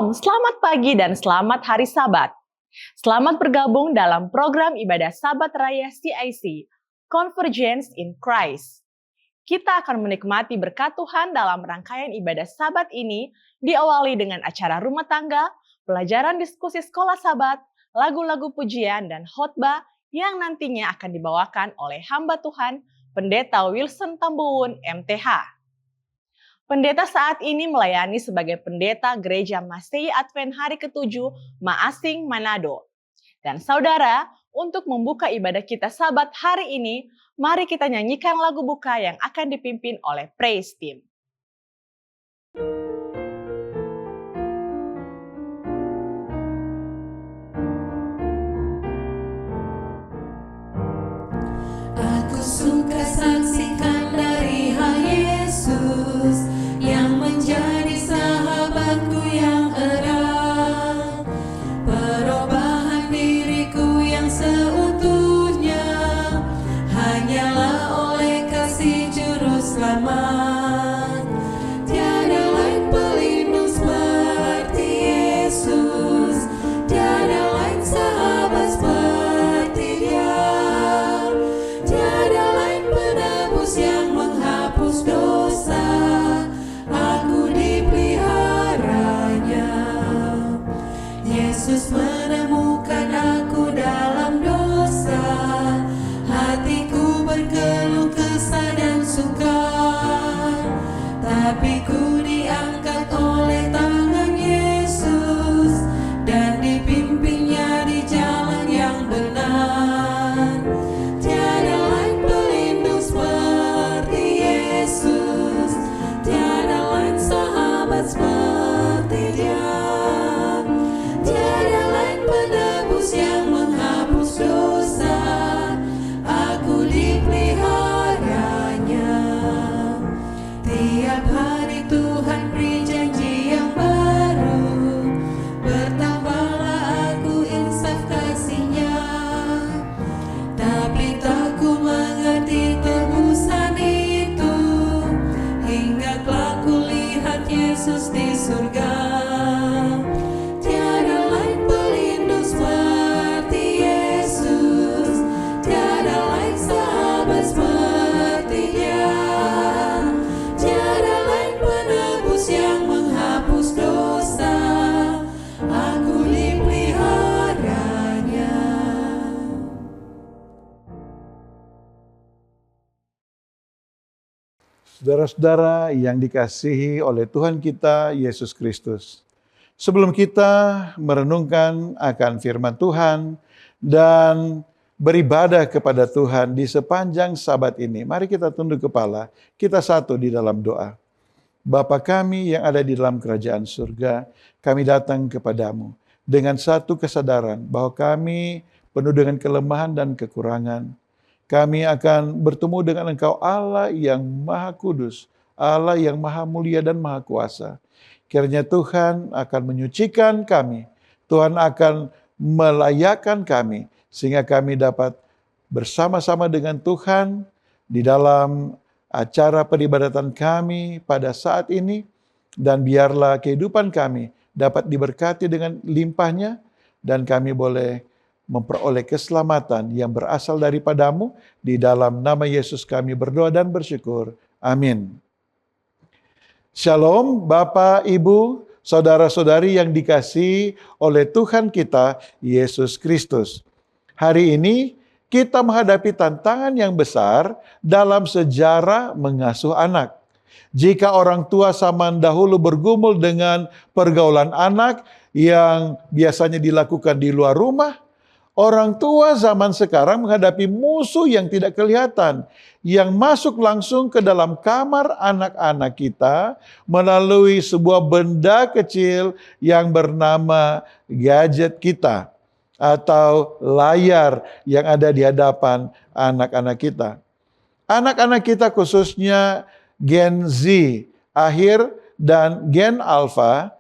Shalom, selamat pagi dan selamat hari Sabat. Selamat bergabung dalam program ibadah Sabat Raya CIC, Convergence in Christ. Kita akan menikmati berkat Tuhan dalam rangkaian ibadah Sabat ini, diawali dengan acara rumah tangga, pelajaran diskusi sekolah Sabat, lagu-lagu pujian, dan khotbah yang nantinya akan dibawakan oleh hamba Tuhan, Pendeta Wilson Tambuwun, MTH. Pendeta saat ini melayani sebagai pendeta Gereja Masehi Advent Hari ke-7 Maasing, Manado. Dan saudara, untuk membuka ibadah kita Sabat hari ini, mari kita nyanyikan lagu buka yang akan dipimpin oleh Praise Team. Aku suka saksikan dari Yesus yang menjadi sahabatku yang erat, perubahan diriku yang seutuhnya hanyalah oleh kasih juru selamat. Tiada lain pelindung seperti Yesus, tiada lain sahabat seperti Dia, tiada lain penebus yang menghapus dosa. Aku dipeliharanya. Yesus menemukan aku dalam dosa. Hatiku berkeluh kesah dan sukar, tapi ku diangkat oleh tangan Yesus dan dipimpinnya di jalan yang benar. Tiada lain pelindung seperti Yesus, tiada lain sahabat seperti Dia, tiada lain penebus yang menghapus dosa. Aku dipeliharanya. Tiap hari Tuhan beri janji yang baru, bertambahlah aku insaf kasih-Nya. Tapi tak ku mengerti tebusan itu, hingga kelak ku lihat Yesus di surga. Tiada lain pelindung seperti Yesus, tiada lain sahabat seperti Dia, tiada lain penebus yang menghapus dosa. Aku dipeliharanya. Saudara-saudara yang dikasihi oleh Tuhan kita Yesus Kristus. Sebelum kita merenungkan akan firman Tuhan dan beribadah kepada Tuhan di sepanjang Sabat ini, mari kita tunduk kepala, kita satu di dalam doa. Bapa kami yang ada di dalam kerajaan surga, kami datang kepadamu dengan satu kesadaran bahwa kami penuh dengan kelemahan dan kekurangan. Kami akan bertemu dengan Engkau Allah yang Maha Kudus, Allah yang Maha Mulia dan Maha Kuasa. Kiranya Tuhan akan menyucikan kami, Tuhan akan melayakkan kami, sehingga kami dapat bersama-sama dengan Tuhan di dalam acara peribadatan kami pada saat ini, dan biarlah kehidupan kami dapat diberkati dengan limpahnya, dan kami boleh memperoleh keselamatan yang berasal daripadamu. Di dalam nama Yesus kami berdoa dan bersyukur. Amin. Shalom Bapak, Ibu, saudara-saudari yang dikasihi oleh Tuhan kita Yesus Kristus. Hari ini kita menghadapi tantangan yang besar dalam sejarah mengasuh anak. Jika orang tua zaman dahulu bergumul dengan pergaulan anak yang biasanya dilakukan di luar rumah, orang tua zaman sekarang menghadapi musuh yang tidak kelihatan, yang masuk langsung ke dalam kamar anak-anak kita melalui sebuah benda kecil yang bernama gadget kita atau layar yang ada di hadapan anak-anak kita. Anak-anak kita khususnya Gen Z akhir dan Gen Alpha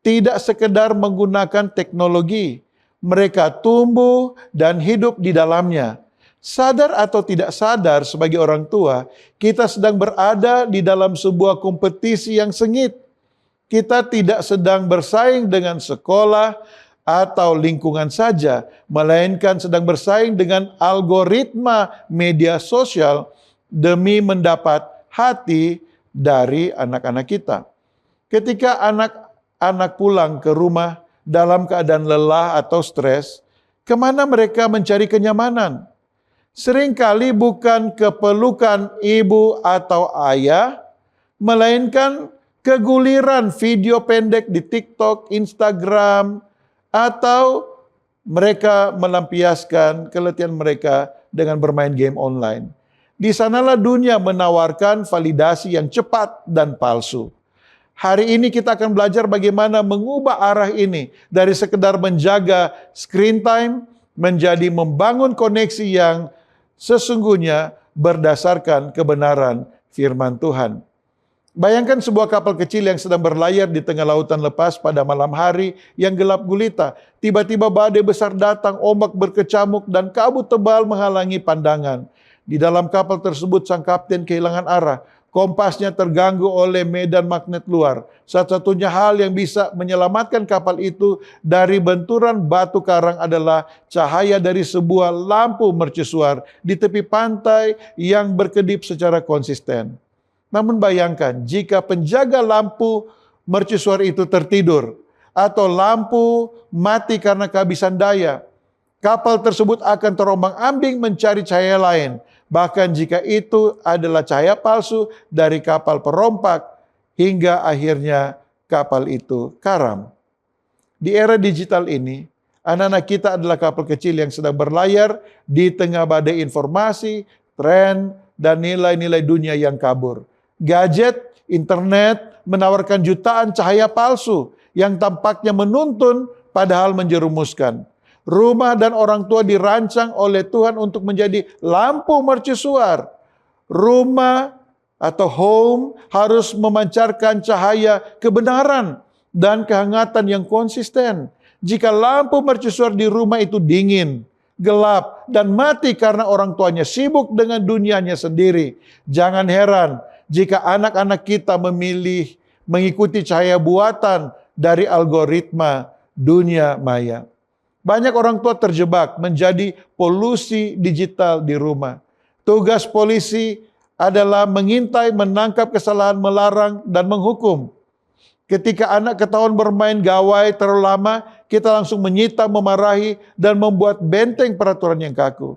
tidak sekedar menggunakan teknologi, mereka tumbuh dan hidup di dalamnya. Sadar atau tidak sadar sebagai orang tua, kita sedang berada di dalam sebuah kompetisi yang sengit. Kita tidak sedang bersaing dengan sekolah atau lingkungan saja, melainkan sedang bersaing dengan algoritma media sosial demi mendapat hati dari anak-anak kita. Ketika anak-anak pulang ke rumah dalam keadaan lelah atau stres, kemana mereka mencari kenyamanan? Seringkali bukan kepelukan ibu atau ayah, melainkan keguliran video pendek di TikTok, Instagram, atau mereka melampiaskan keletihan mereka dengan bermain game online. Di sanalah dunia menawarkan validasi yang cepat dan palsu. Hari ini kita akan belajar bagaimana mengubah arah ini dari sekedar menjaga screen time menjadi membangun koneksi yang sesungguhnya berdasarkan kebenaran firman Tuhan. Bayangkan sebuah kapal kecil yang sedang berlayar di tengah lautan lepas pada malam hari yang gelap gulita. Tiba-tiba badai besar datang, ombak berkecamuk dan kabut tebal menghalangi pandangan. Di dalam kapal tersebut sang kapten kehilangan arah. Kompasnya terganggu oleh medan magnet luar. Satu-satunya hal yang bisa menyelamatkan kapal itu dari benturan batu karang adalah cahaya dari sebuah lampu mercusuar di tepi pantai yang berkedip secara konsisten. Namun bayangkan jika penjaga lampu mercusuar itu tertidur atau lampu mati karena kehabisan daya, kapal tersebut akan terombang-ambing mencari cahaya lain. Bahkan jika itu adalah cahaya palsu dari kapal perompak hingga akhirnya kapal itu karam. Di era digital ini, anak-anak kita adalah kapal kecil yang sedang berlayar di tengah badai informasi, tren, dan nilai-nilai dunia yang kabur. Gadget, internet menawarkan jutaan cahaya palsu yang tampaknya menuntun padahal menjerumuskan. Rumah dan orang tua dirancang oleh Tuhan untuk menjadi lampu mercusuar. Rumah atau home harus memancarkan cahaya kebenaran dan kehangatan yang konsisten. Jika lampu mercusuar di rumah itu dingin, gelap, dan mati karena orang tuanya sibuk dengan dunianya sendiri, jangan heran jika anak-anak kita memilih mengikuti cahaya buatan dari algoritma dunia maya. Banyak orang tua terjebak menjadi polusi digital di rumah. Tugas polisi adalah mengintai, menangkap kesalahan, melarang, dan menghukum. Ketika anak ketahuan bermain gawai terlalu lama, kita langsung menyita, memarahi, dan membuat benteng peraturan yang kaku.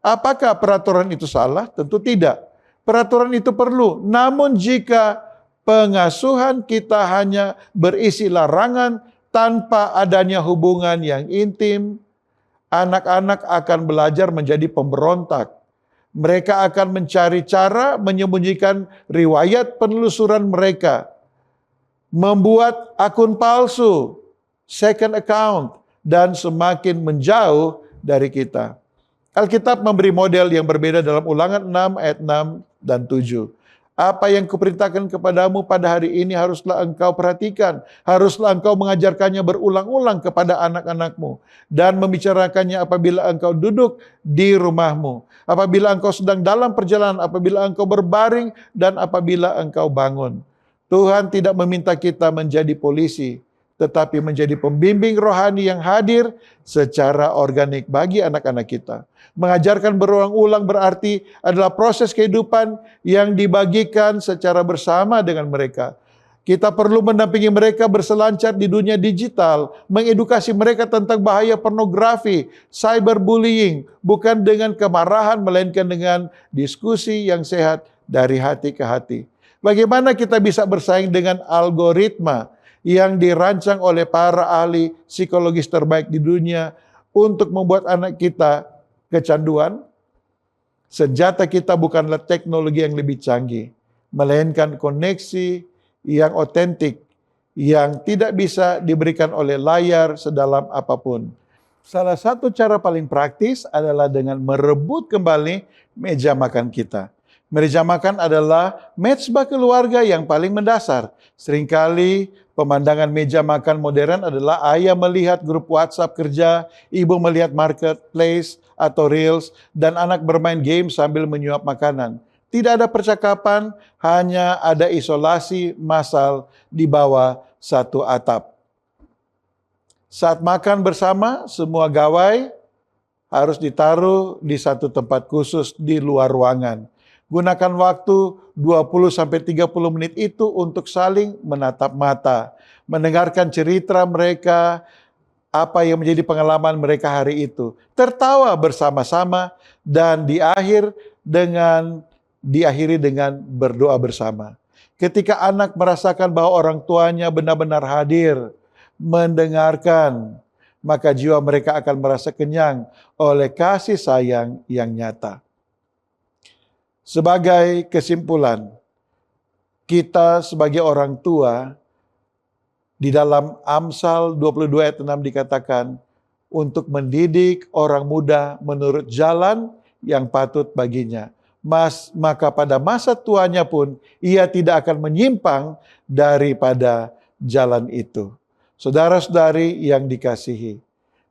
Apakah peraturan itu salah? Tentu tidak. Peraturan itu perlu. Namun jika pengasuhan kita hanya berisi larangan tanpa adanya hubungan yang intim, anak-anak akan belajar menjadi pemberontak. Mereka akan mencari cara menyembunyikan riwayat penelusuran mereka, membuat akun palsu, second account, dan semakin menjauh dari kita. Alkitab memberi model yang berbeda dalam Ulangan 6 ayat 6 dan 7. Apa yang kuperintahkan kepadamu pada hari ini haruslah engkau perhatikan. Haruslah engkau mengajarkannya berulang-ulang kepada anak-anakmu. Dan membicarakannya apabila engkau duduk di rumahmu. Apabila engkau sedang dalam perjalanan, apabila engkau berbaring, dan apabila engkau bangun. Tuhan tidak meminta kita menjadi polisi, tetapi menjadi pembimbing rohani yang hadir secara organik bagi anak-anak kita. Mengajarkan berulang-ulang berarti adalah proses kehidupan yang dibagikan secara bersama dengan mereka. Kita perlu mendampingi mereka berselancar di dunia digital, mengedukasi mereka tentang bahaya pornografi, cyberbullying, bukan dengan kemarahan, melainkan dengan diskusi yang sehat dari hati ke hati. Bagaimana kita bisa bersaing dengan algoritma yang dirancang oleh para ahli psikologis terbaik di dunia untuk membuat anak kita kecanduan? Senjata kita bukanlah teknologi yang lebih canggih, melainkan koneksi yang otentik, yang tidak bisa diberikan oleh layar sedalam apapun. Salah satu cara paling praktis adalah dengan merebut kembali meja makan kita. Meja makan adalah mezbah keluarga yang paling mendasar. Seringkali pemandangan meja makan modern adalah ayah melihat grup WhatsApp kerja, ibu melihat marketplace atau reels, dan anak bermain game sambil menyuap makanan. Tidak ada percakapan, hanya ada isolasi massal di bawah satu atap. Saat makan bersama, semua gawai harus ditaruh di satu tempat khusus di luar ruangan. Gunakan waktu 20-30 menit itu untuk saling menatap mata, mendengarkan cerita mereka, apa yang menjadi pengalaman mereka hari itu. Tertawa bersama-sama dan diakhiri dengan berdoa bersama. Ketika anak merasakan bahwa orang tuanya benar-benar hadir, mendengarkan, maka jiwa mereka akan merasa kenyang oleh kasih sayang yang nyata. Sebagai kesimpulan, kita sebagai orang tua, di dalam Amsal 22 ayat 6 dikatakan, untuk mendidik orang muda menurut jalan yang patut baginya. Maka pada masa tuanya pun, ia tidak akan menyimpang daripada jalan itu. Saudara-saudari yang dikasihi,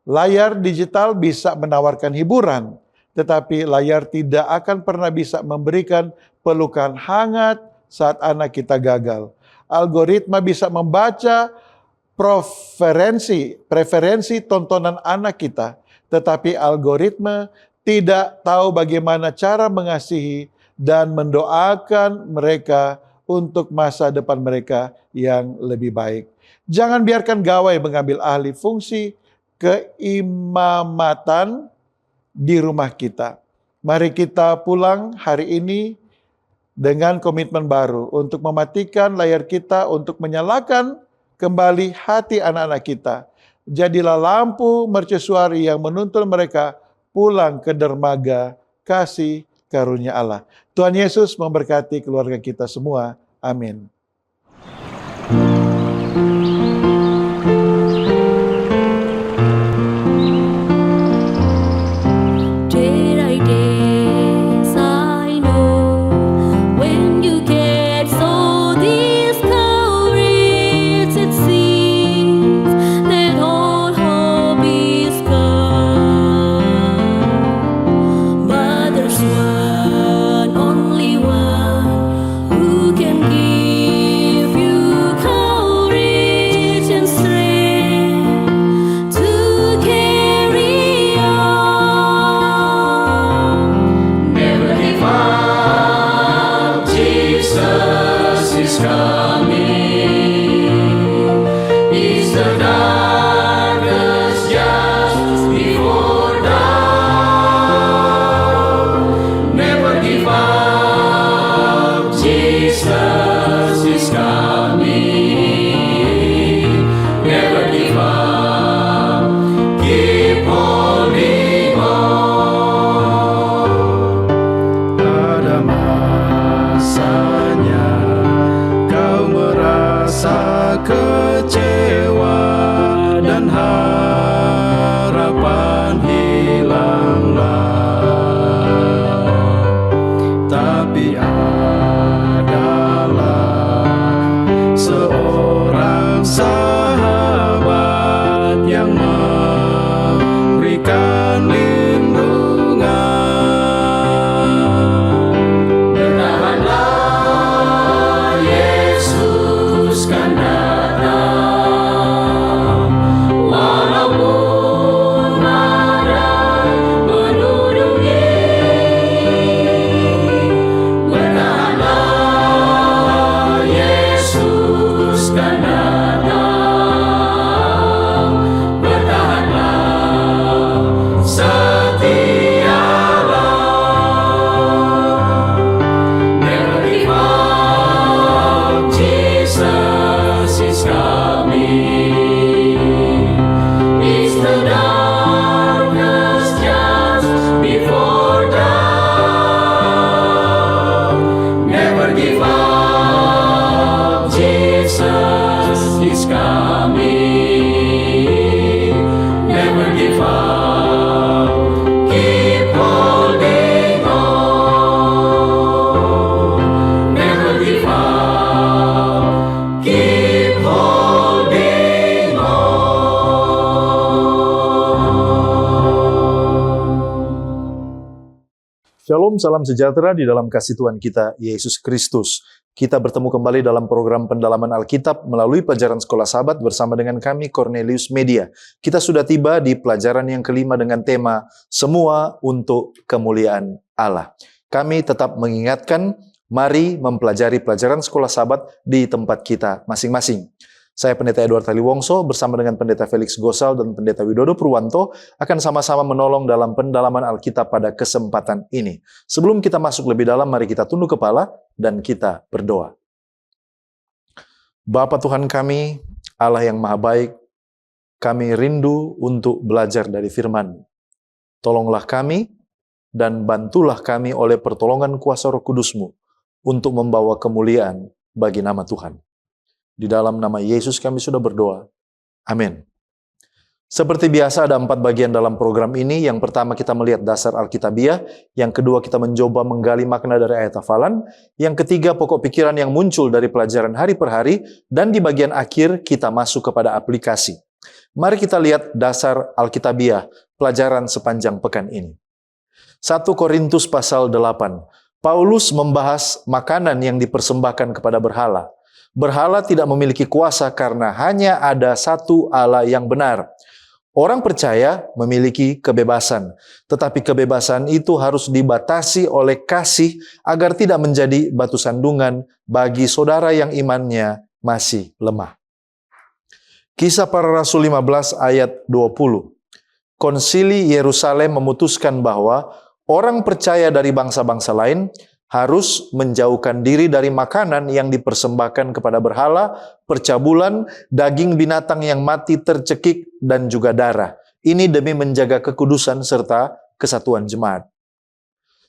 layar digital bisa menawarkan hiburan, tetapi layar tidak akan pernah bisa memberikan pelukan hangat saat anak kita gagal. Algoritma bisa membaca preferensi tontonan anak kita, tetapi algoritma tidak tahu bagaimana cara mengasihi dan mendoakan mereka untuk masa depan mereka yang lebih baik. Jangan biarkan gawai mengambil alih fungsi keimamatan di rumah kita. Mari kita pulang hari ini dengan komitmen baru untuk mematikan layar kita, untuk menyalakan kembali hati anak-anak kita. Jadilah lampu mercusuar yang menuntun mereka pulang ke dermaga kasih karunia Allah. Tuhan Yesus memberkati keluarga kita semua. Amin. Ada masanya Shalom, salam sejahtera di dalam kasih Tuhan kita, Yesus Kristus. Kita bertemu kembali dalam program pendalaman Alkitab melalui pelajaran Sekolah Sabat bersama dengan kami, Cornelius Media. Kita sudah tiba di pelajaran yang kelima dengan tema Semua untuk Kemuliaan Allah. Kami tetap mengingatkan, mari mempelajari pelajaran Sekolah Sabat di tempat kita masing-masing. Saya Pendeta Edward Taliwongso bersama dengan Pendeta Felix Gosal dan Pendeta Widodo Purwanto akan sama-sama menolong dalam pendalaman Alkitab pada kesempatan ini. Sebelum kita masuk lebih dalam, mari kita tunduk kepala dan kita berdoa. Bapa Tuhan kami, Allah yang Maha Baik, kami rindu untuk belajar dari firman-Mu. Tolonglah kami dan bantulah kami oleh pertolongan kuasa Roh Kudus-Mu untuk membawa kemuliaan bagi nama Tuhan. Di dalam nama Yesus kami sudah berdoa. Amin. Seperti biasa ada 4 bagian dalam program ini. Yang pertama kita melihat dasar Alkitabiah. Yang kedua kita mencoba menggali makna dari ayat hafalan. Yang ketiga pokok pikiran yang muncul dari pelajaran hari per hari. Dan di bagian akhir kita masuk kepada aplikasi. Mari kita lihat dasar Alkitabiah, pelajaran sepanjang pekan ini. 1 Korintus pasal 8. Paulus membahas makanan yang dipersembahkan kepada berhala. Berhala tidak memiliki kuasa karena hanya ada satu Allah yang benar. Orang percaya memiliki kebebasan, tetapi kebebasan itu harus dibatasi oleh kasih agar tidak menjadi batu sandungan bagi saudara yang imannya masih lemah. Kisah Para Rasul 15 ayat 20. Konsili Yerusalem memutuskan bahwa orang percaya dari bangsa-bangsa lain harus menjauhkan diri dari makanan yang dipersembahkan kepada berhala, percabulan, daging binatang yang mati tercekik, dan juga darah. Ini demi menjaga kekudusan serta kesatuan jemaat.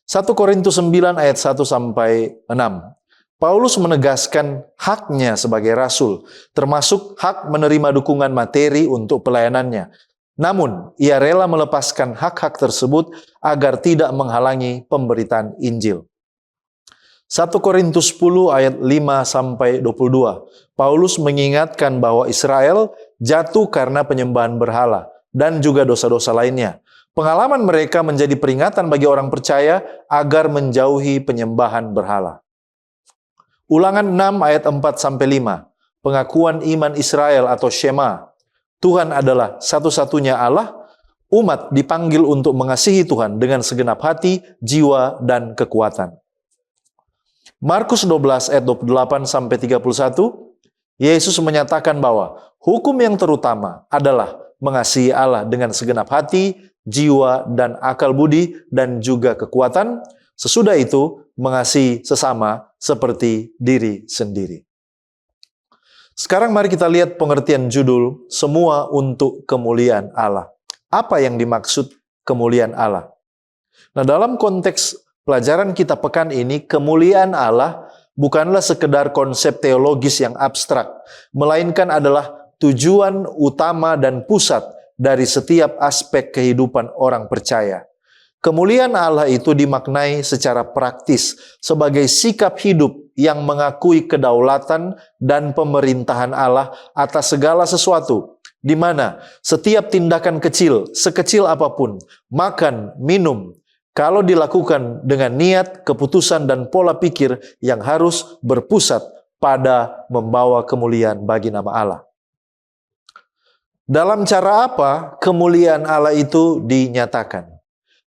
1 Korintus 9 ayat 1-6. Paulus menegaskan haknya sebagai rasul, termasuk hak menerima dukungan materi untuk pelayanannya. Namun, ia rela melepaskan hak-hak tersebut agar tidak menghalangi pemberitaan Injil. 1 Korintus 10 ayat 5-22. Paulus mengingatkan bahwa Israel jatuh karena penyembahan berhala dan juga dosa-dosa lainnya. Pengalaman mereka menjadi peringatan bagi orang percaya agar menjauhi penyembahan berhala. Ulangan 6 ayat 4-5. Pengakuan iman Israel atau Shema. Tuhan adalah satu-satunya Allah. Umat dipanggil untuk mengasihi Tuhan dengan segenap hati, jiwa, dan kekuatan. Markus 12 ayat 28-31, Yesus menyatakan bahwa hukum yang terutama adalah mengasihi Allah dengan segenap hati, jiwa, dan akal budi, dan juga kekuatan. Sesudah itu, mengasihi sesama seperti diri sendiri. Sekarang mari kita lihat pengertian judul, Semua untuk Kemuliaan Allah. Apa yang dimaksud kemuliaan Allah? Nah, dalam konteks pelajaran kita pekan ini, kemuliaan Allah bukanlah sekedar konsep teologis yang abstrak, melainkan adalah tujuan utama dan pusat dari setiap aspek kehidupan orang percaya. Kemuliaan Allah itu dimaknai secara praktis sebagai sikap hidup yang mengakui kedaulatan dan pemerintahan Allah atas segala sesuatu, di mana setiap tindakan kecil, sekecil apapun, makan, minum, kalau dilakukan dengan niat, keputusan, dan pola pikir yang harus berpusat pada membawa kemuliaan bagi nama Allah. Dalam cara apa kemuliaan Allah itu dinyatakan?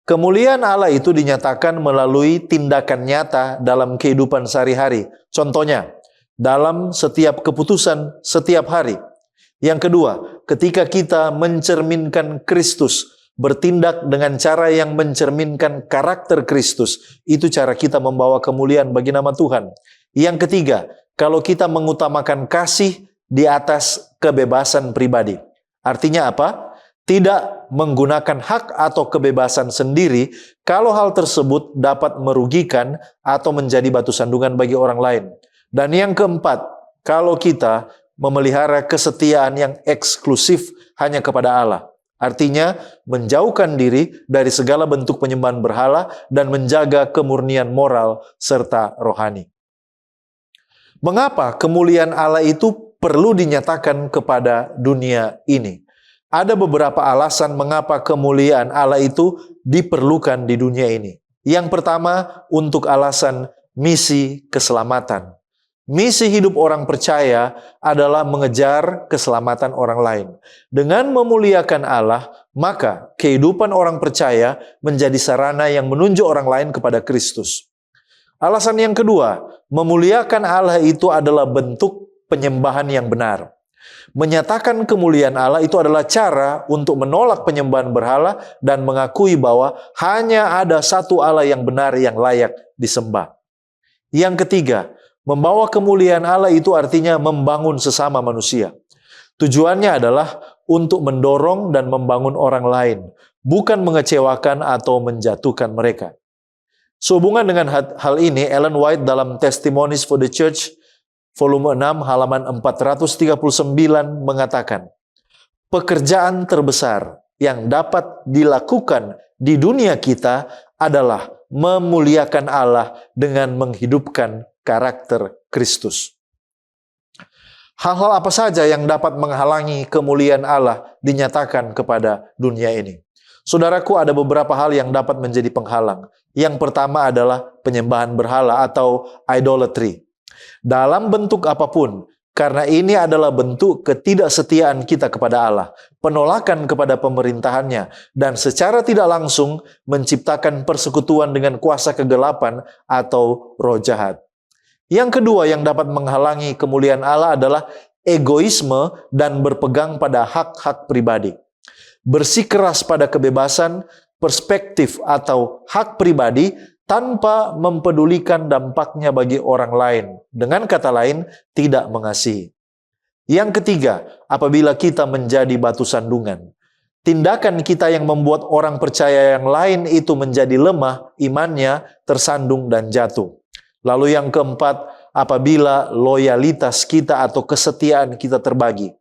Kemuliaan Allah itu dinyatakan melalui tindakan nyata dalam kehidupan sehari-hari. Contohnya, dalam setiap keputusan setiap hari. Yang kedua, ketika kita mencerminkan Kristus, bertindak dengan cara yang mencerminkan karakter Kristus, itu cara kita membawa kemuliaan bagi nama Tuhan. Yang ketiga, kalau kita mengutamakan kasih di atas kebebasan pribadi. Artinya apa? Tidak menggunakan hak atau kebebasan sendiri kalau hal tersebut dapat merugikan atau menjadi batu sandungan bagi orang lain. Dan yang keempat, kalau kita memelihara kesetiaan yang eksklusif hanya kepada Allah. Artinya, menjauhkan diri dari segala bentuk penyembahan berhala dan menjaga kemurnian moral serta rohani. Mengapa kemuliaan Allah itu perlu dinyatakan kepada dunia ini? Ada beberapa alasan mengapa kemuliaan Allah itu diperlukan di dunia ini. Yang pertama, untuk alasan misi keselamatan. Misi hidup orang percaya adalah mengejar keselamatan orang lain. Dengan memuliakan Allah, maka kehidupan orang percaya menjadi sarana yang menunjuk orang lain kepada Kristus. Alasan yang kedua, memuliakan Allah itu adalah bentuk penyembahan yang benar. Menyatakan kemuliaan Allah itu adalah cara untuk menolak penyembahan berhala dan mengakui bahwa hanya ada satu Allah yang benar yang layak disembah. Yang ketiga, membawa kemuliaan Allah itu artinya membangun sesama manusia. Tujuannya adalah untuk mendorong dan membangun orang lain, bukan mengecewakan atau menjatuhkan mereka. Sehubungan dengan hal ini, Ellen White dalam Testimonies for the Church, volume 6, halaman 439 mengatakan, pekerjaan terbesar yang dapat dilakukan di dunia kita adalah memuliakan Allah dengan menghidupkan karakter Kristus. Hal-hal apa saja yang dapat menghalangi kemuliaan Allah dinyatakan kepada dunia ini? Saudaraku, ada beberapa hal yang dapat menjadi penghalang. Yang pertama adalah penyembahan berhala atau idolatry. Dalam bentuk apapun, karena ini adalah bentuk ketidaksetiaan kita kepada Allah, penolakan kepada pemerintahannya, dan secara tidak langsung menciptakan persekutuan dengan kuasa kegelapan atau roh jahat. Yang kedua yang dapat menghalangi kemuliaan Allah adalah egoisme dan berpegang pada hak-hak pribadi. Bersikeras pada kebebasan, perspektif atau hak pribadi tanpa mempedulikan dampaknya bagi orang lain. Dengan kata lain, tidak mengasihi. Yang ketiga, apabila kita menjadi batu sandungan. Tindakan kita yang membuat orang percaya yang lain itu menjadi lemah, imannya tersandung dan jatuh. Lalu yang keempat, apabila loyalitas kita atau kesetiaan kita terbagi.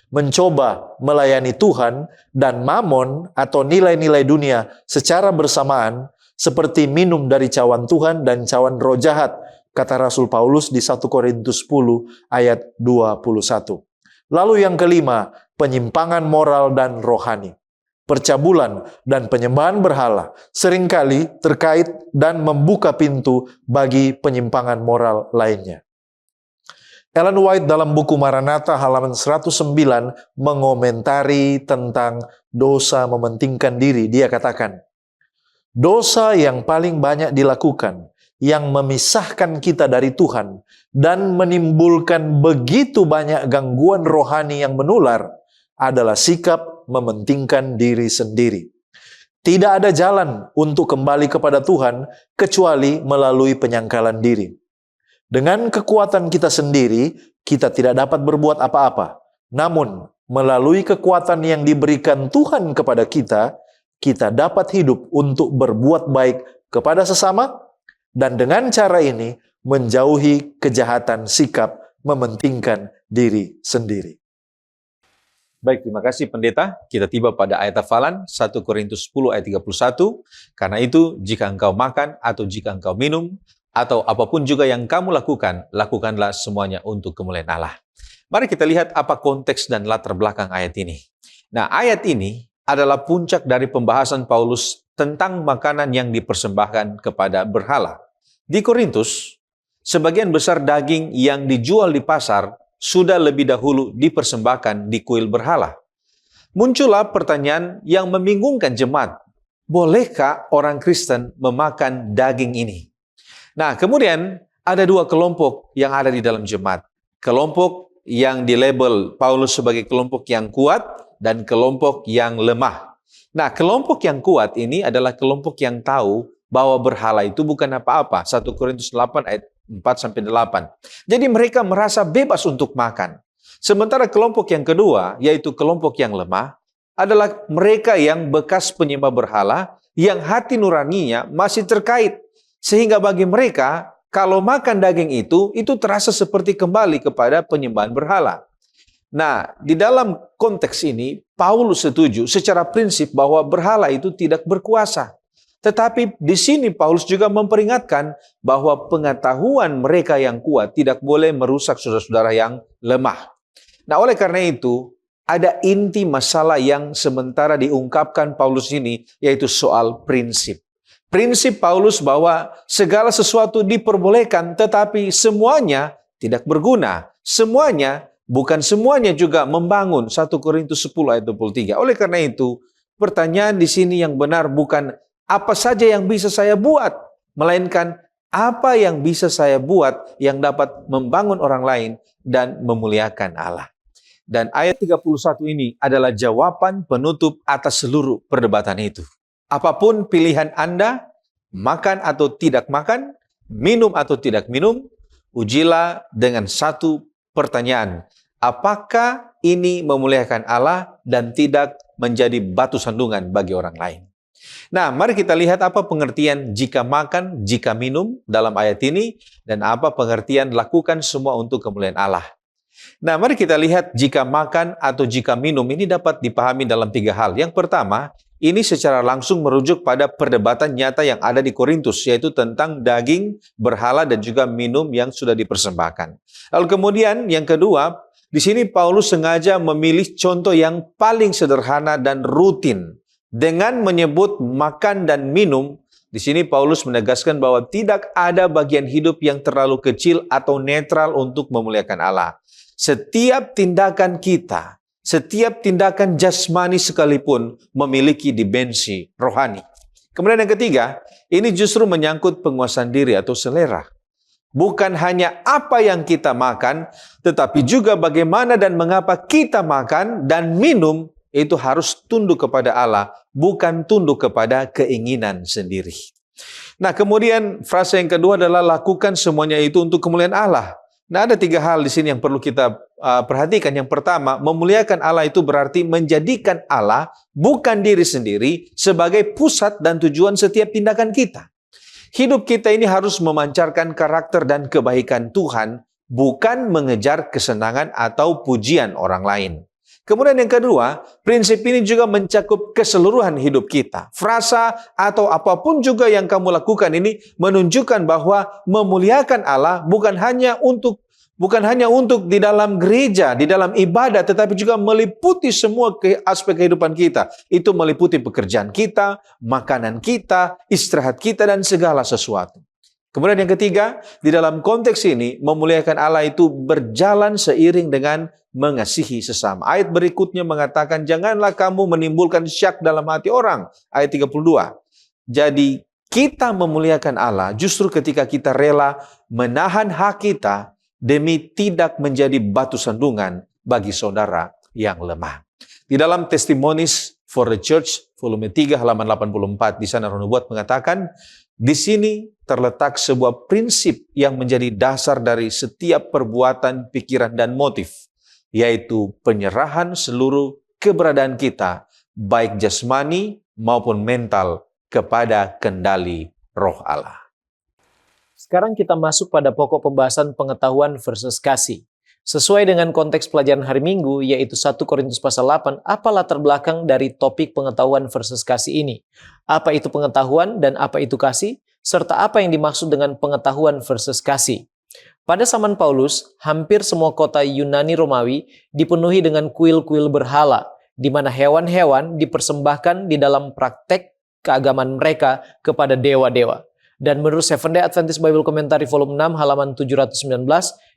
Mencoba melayani Tuhan dan mamon atau nilai-nilai dunia secara bersamaan seperti minum dari cawan Tuhan dan cawan roh jahat, kata Rasul Paulus di 1 Korintus 10 ayat 21. Lalu yang kelima, penyimpangan moral dan rohani. Percabulan dan penyembahan berhala seringkali terkait dan membuka pintu bagi penyimpangan moral lainnya. Ellen White dalam buku Maranatha halaman 109 mengomentari tentang dosa mementingkan diri. Dia katakan, dosa yang paling banyak dilakukan, yang memisahkan kita dari Tuhan dan menimbulkan begitu banyak gangguan rohani yang menular, adalah sikap mementingkan diri sendiri. Tidak ada jalan untuk kembali kepada Tuhan kecuali melalui penyangkalan diri. Dengan kekuatan kita sendiri, kita tidak dapat berbuat apa-apa. Namun, melalui kekuatan yang diberikan Tuhan kepada kita, kita dapat hidup untuk berbuat baik kepada sesama, dan dengan cara ini menjauhi kejahatan sikap mementingkan diri sendiri. Baik, terima kasih pendeta. Kita tiba pada ayat hafalan 1 Korintus 10 ayat 31. Karena itu, jika engkau makan atau jika engkau minum, atau apapun juga yang kamu lakukan, lakukanlah semuanya untuk kemuliaan Allah. Mari kita lihat apa konteks dan latar belakang ayat ini. Nah, ayat ini adalah puncak dari pembahasan Paulus tentang makanan yang dipersembahkan kepada berhala. Di Korintus, sebagian besar daging yang dijual di pasar sudah lebih dahulu dipersembahkan di kuil berhala. Muncullah pertanyaan yang membingungkan jemaat. Bolehkah orang Kristen memakan daging ini? Nah, kemudian ada dua kelompok yang ada di dalam jemaat. Kelompok yang dilabel Paulus sebagai kelompok yang kuat dan kelompok yang lemah. Nah, kelompok yang kuat ini adalah kelompok yang tahu bahwa berhala itu bukan apa-apa. 1 Korintus 8 ayat 4-8. Jadi mereka merasa bebas untuk makan. Sementara kelompok yang kedua, yaitu kelompok yang lemah, adalah mereka yang bekas penyembah berhala, yang hati nuraninya masih terkait. Sehingga bagi mereka, kalau makan daging itu terasa seperti kembali kepada penyembahan berhala. Nah, di dalam konteks ini, Paulus setuju secara prinsip bahwa berhala itu tidak berkuasa. Tetapi di sini Paulus juga memperingatkan bahwa pengetahuan mereka yang kuat tidak boleh merusak saudara-saudara yang lemah. Nah, oleh karena itu, ada inti masalah yang sementara diungkapkan Paulus ini, yaitu soal prinsip. Prinsip Paulus bahwa segala sesuatu diperbolehkan, tetapi semuanya tidak berguna. Bukan semuanya juga membangun. 1 Korintus 10 ayat 23. Oleh karena itu, pertanyaan di sini yang benar bukan apa saja yang bisa saya buat, melainkan apa yang bisa saya buat yang dapat membangun orang lain dan memuliakan Allah. Dan ayat 31 ini adalah jawaban penutup atas seluruh perdebatan itu. Apapun pilihan Anda, makan atau tidak makan, minum atau tidak minum, ujilah dengan satu pertanyaan. Apakah ini memuliakan Allah dan tidak menjadi batu sandungan bagi orang lain? Nah, mari kita lihat apa pengertian jika makan, jika minum dalam ayat ini, dan apa pengertian lakukan semua untuk kemuliaan Allah. Nah, mari kita lihat jika makan atau jika minum ini dapat dipahami dalam 3 hal. Yang pertama, ini secara langsung merujuk pada perdebatan nyata yang ada di Korintus, yaitu tentang daging, berhala, dan juga minum yang sudah dipersembahkan. Lalu kemudian yang kedua, di sini Paulus sengaja memilih contoh yang paling sederhana dan rutin. Dengan menyebut makan dan minum, di sini Paulus menegaskan bahwa tidak ada bagian hidup yang terlalu kecil atau netral untuk memuliakan Allah. Setiap tindakan kita, setiap tindakan jasmani sekalipun memiliki dimensi rohani. Kemudian yang ketiga, ini justru menyangkut penguasaan diri atau selera. Bukan hanya apa yang kita makan, tetapi juga bagaimana dan mengapa kita makan dan minum itu harus tunduk kepada Allah, bukan tunduk kepada keinginan sendiri. Nah, kemudian frasa yang kedua adalah lakukan semuanya itu untuk kemuliaan Allah. Nah, ada 3 hal di sini yang perlu kita perhatikan. Yang pertama, memuliakan Allah itu berarti menjadikan Allah, bukan diri sendiri, sebagai pusat dan tujuan setiap tindakan kita. Hidup kita ini harus memancarkan karakter dan kebaikan Tuhan, bukan mengejar kesenangan atau pujian orang lain. Kemudian yang kedua, prinsip ini juga mencakup keseluruhan hidup kita. Frasa atau apapun juga yang kamu lakukan ini menunjukkan bahwa memuliakan Allah bukan hanya untuk di dalam gereja, di dalam ibadah, tetapi juga meliputi semua aspek kehidupan kita. Itu meliputi pekerjaan kita, makanan kita, istirahat kita, dan segala sesuatu. Kemudian yang ketiga, di dalam konteks ini, memuliakan Allah itu berjalan seiring dengan mengasihi sesama. Ayat berikutnya mengatakan, janganlah kamu menimbulkan syak dalam hati orang. Ayat 32. Jadi, kita memuliakan Allah justru ketika kita rela menahan hak kita demi tidak menjadi batu sandungan bagi saudara yang lemah. Di dalam Testimonies for the Church, volume 3, halaman 84, di sana Roh Nubuat mengatakan, di sini terletak sebuah prinsip yang menjadi dasar dari setiap perbuatan, pikiran, dan motif, yaitu penyerahan seluruh keberadaan kita, baik jasmani maupun mental, kepada kendali Roh Allah. Sekarang kita masuk pada pokok pembahasan pengetahuan versus kasih. Sesuai dengan konteks pelajaran hari Minggu, yaitu 1 Korintus pasal 8, apa latar belakang dari topik pengetahuan versus kasih ini? Apa itu pengetahuan dan apa itu kasih? Serta apa yang dimaksud dengan pengetahuan versus kasih? Pada zaman Paulus, hampir semua kota Yunani Romawi dipenuhi dengan kuil-kuil berhala, di mana hewan-hewan dipersembahkan di dalam praktek keagamaan mereka kepada dewa-dewa. Dan menurut Seventh-day Adventist Bible Commentary volume 6 halaman 719,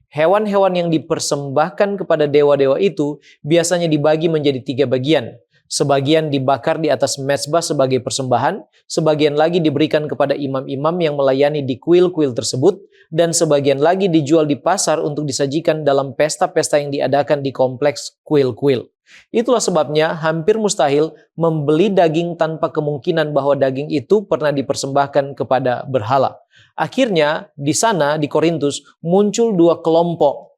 hewan-hewan yang dipersembahkan kepada dewa-dewa itu biasanya dibagi menjadi 3 bagian. Sebagian dibakar di atas mezbah sebagai persembahan, sebagian lagi diberikan kepada imam-imam yang melayani di kuil-kuil tersebut, dan sebagian lagi dijual di pasar untuk disajikan dalam pesta-pesta yang diadakan di kompleks kuil-kuil. Itulah sebabnya hampir mustahil membeli daging tanpa kemungkinan bahwa daging itu pernah dipersembahkan kepada berhala. Akhirnya di sana di Korintus muncul 2 kelompok.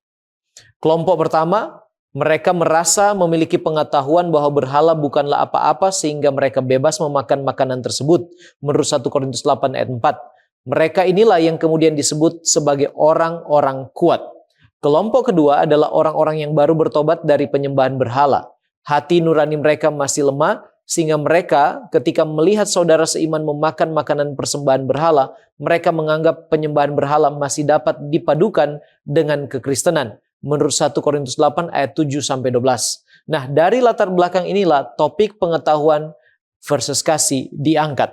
Kelompok pertama, mereka merasa memiliki pengetahuan bahwa berhala bukanlah apa-apa sehingga mereka bebas memakan makanan tersebut. Menurut 1 Korintus 8 ayat 4. Mereka inilah yang kemudian disebut sebagai orang-orang kuat. Kelompok kedua adalah orang-orang yang baru bertobat dari penyembahan berhala. Hati nurani mereka masih lemah, sehingga mereka ketika melihat saudara seiman memakan makanan persembahan berhala, mereka menganggap penyembahan berhala masih dapat dipadukan dengan kekristenan. Menurut 1 Korintus 8 ayat 7-12. Nah, dari latar belakang inilah topik pengetahuan versus kasih diangkat.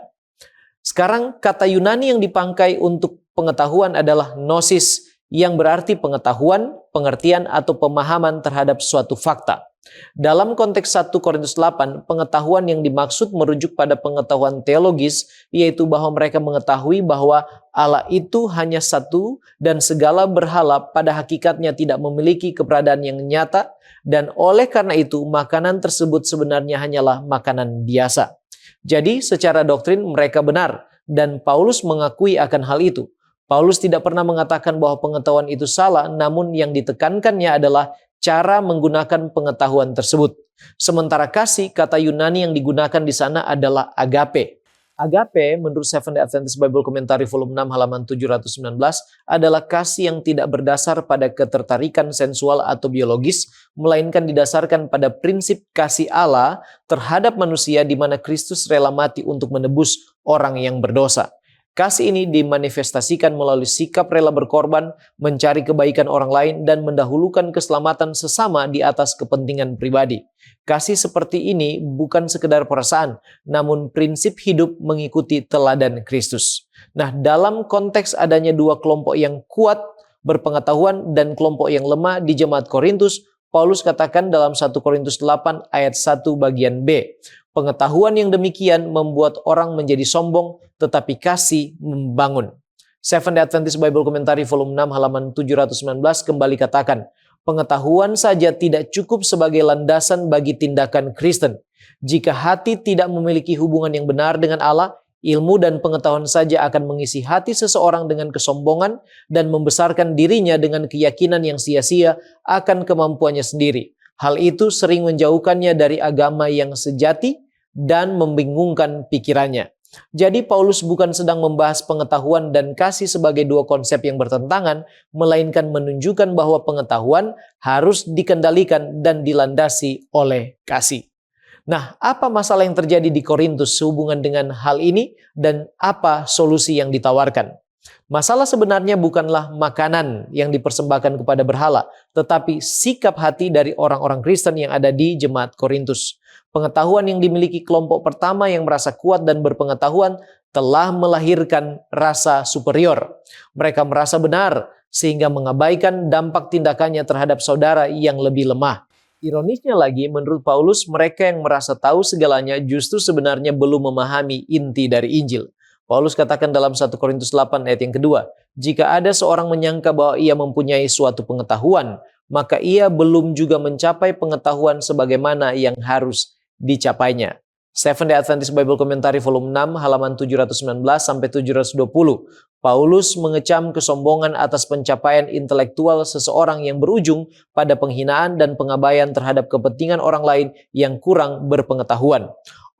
Sekarang kata Yunani yang dipakai untuk pengetahuan adalah gnosis, yang berarti pengetahuan, pengertian, atau pemahaman terhadap suatu fakta. Dalam konteks 1 Korintus 8, pengetahuan yang dimaksud merujuk pada pengetahuan teologis, yaitu bahwa mereka mengetahui bahwa Allah itu hanya satu dan segala berhala pada hakikatnya tidak memiliki keberadaan yang nyata, dan oleh karena itu makanan tersebut sebenarnya hanyalah makanan biasa. Jadi secara doktrin mereka benar, dan Paulus mengakui akan hal itu. Paulus tidak pernah mengatakan bahwa pengetahuan itu salah, namun yang ditekankannya adalah cara menggunakan pengetahuan tersebut. Sementara kasih, kata Yunani yang digunakan di sana adalah agape. Agape, menurut Seventh-day Adventist Bible Commentary volume 6 halaman 719, adalah kasih yang tidak berdasar pada ketertarikan sensual atau biologis, melainkan didasarkan pada prinsip kasih Allah terhadap manusia di mana Kristus rela mati untuk menebus orang yang berdosa. Kasih ini dimanifestasikan melalui sikap rela berkorban, mencari kebaikan orang lain, dan mendahulukan keselamatan sesama di atas kepentingan pribadi. Kasih seperti ini bukan sekedar perasaan, namun prinsip hidup mengikuti teladan Kristus. Nah, dalam konteks adanya dua kelompok yang kuat berpengetahuan dan kelompok yang lemah di jemaat Korintus, Paulus katakan dalam 1 Korintus 8 ayat 1 bagian B, pengetahuan yang demikian membuat orang menjadi sombong, tetapi kasih membangun. Seventh-day Adventist Bible Commentary volume 6 halaman 719 kembali katakan, pengetahuan saja tidak cukup sebagai landasan bagi tindakan Kristen. Jika hati tidak memiliki hubungan yang benar dengan Allah, ilmu dan pengetahuan saja akan mengisi hati seseorang dengan kesombongan dan membesarkan dirinya dengan keyakinan yang sia-sia akan kemampuannya sendiri. Hal itu sering menjauhkannya dari agama yang sejati dan membingungkan pikirannya. Jadi Paulus bukan sedang membahas pengetahuan dan kasih sebagai dua konsep yang bertentangan, melainkan menunjukkan bahwa pengetahuan harus dikendalikan dan dilandasi oleh kasih. Nah, apa masalah yang terjadi di Korintus sehubungan dengan hal ini dan apa solusi yang ditawarkan? Masalah sebenarnya bukanlah makanan yang dipersembahkan kepada berhala, tetapi sikap hati dari orang-orang Kristen yang ada di jemaat Korintus. Pengetahuan yang dimiliki kelompok pertama yang merasa kuat dan berpengetahuan telah melahirkan rasa superior. Mereka merasa benar sehingga mengabaikan dampak tindakannya terhadap saudara yang lebih lemah. Ironisnya lagi, menurut Paulus, mereka yang merasa tahu segalanya justru sebenarnya belum memahami inti dari Injil. Paulus katakan dalam 1 Korintus 8 ayat yang kedua, jika ada seorang menyangka bahwa ia mempunyai suatu pengetahuan, maka ia belum juga mencapai pengetahuan sebagaimana yang harus dicapainya. Seventh-day Adventist Bible Commentary volume 6 halaman 719 sampai 720. Paulus mengecam kesombongan atas pencapaian intelektual seseorang yang berujung pada penghinaan dan pengabaian terhadap kepentingan orang lain yang kurang berpengetahuan.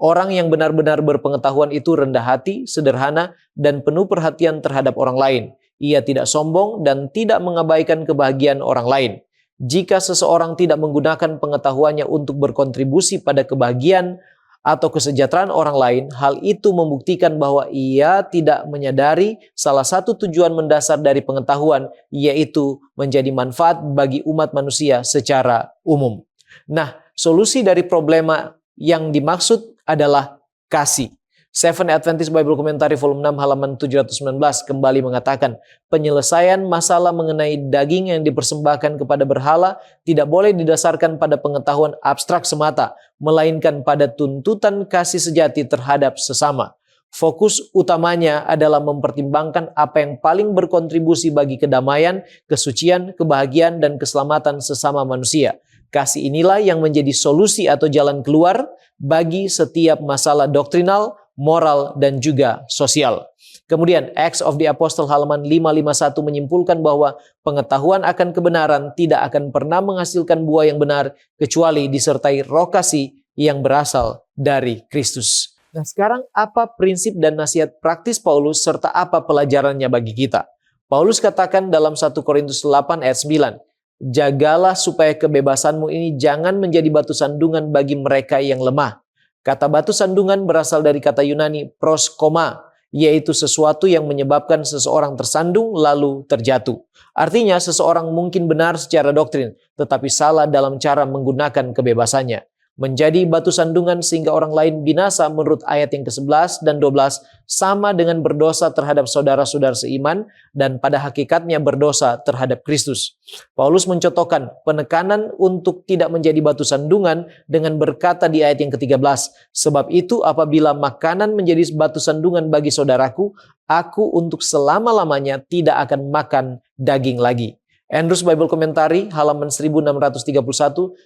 Orang yang benar-benar berpengetahuan itu rendah hati, sederhana, dan penuh perhatian terhadap orang lain. Ia tidak sombong dan tidak mengabaikan kebahagiaan orang lain. Jika seseorang tidak menggunakan pengetahuannya untuk berkontribusi pada kebahagiaan atau kesejahteraan orang lain, hal itu membuktikan bahwa ia tidak menyadari salah satu tujuan mendasar dari pengetahuan, yaitu menjadi manfaat bagi umat manusia secara umum. Nah, solusi dari problema yang dimaksud adalah kasih. Seventh-day Adventist Bible Commentary volume 6 halaman 719 kembali mengatakan, penyelesaian masalah mengenai daging yang dipersembahkan kepada berhala tidak boleh didasarkan pada pengetahuan abstrak semata, melainkan pada tuntutan kasih sejati terhadap sesama. Fokus utamanya adalah mempertimbangkan apa yang paling berkontribusi bagi kedamaian, kesucian, kebahagiaan, dan keselamatan sesama manusia. Kasih inilah yang menjadi solusi atau jalan keluar bagi setiap masalah doktrinal, moral, dan juga sosial. Kemudian Acts of the Apostle halaman 551 menyimpulkan bahwa pengetahuan akan kebenaran tidak akan pernah menghasilkan buah yang benar kecuali disertai roh kasih yang berasal dari Kristus. Nah, sekarang apa prinsip dan nasihat praktis Paulus serta apa pelajarannya bagi kita? Paulus katakan dalam 1 Korintus 8 ayat 9, jagalah supaya kebebasanmu ini jangan menjadi batu sandungan bagi mereka yang lemah. Kata batu sandungan berasal dari kata Yunani proskoma, yaitu sesuatu yang menyebabkan seseorang tersandung lalu terjatuh. Artinya seseorang mungkin benar secara doktrin, tetapi salah dalam cara menggunakan kebebasannya. Menjadi batu sandungan sehingga orang lain binasa menurut ayat yang ke-11 dan 12 sama dengan berdosa terhadap saudara-saudara seiman dan pada hakikatnya berdosa terhadap Kristus. Paulus mencontohkan penekanan untuk tidak menjadi batu sandungan dengan berkata di ayat yang ke-13, sebab itu apabila makanan menjadi batu sandungan bagi saudaraku, aku untuk selama-lamanya tidak akan makan daging lagi. Andrews Bible Commentary halaman 1631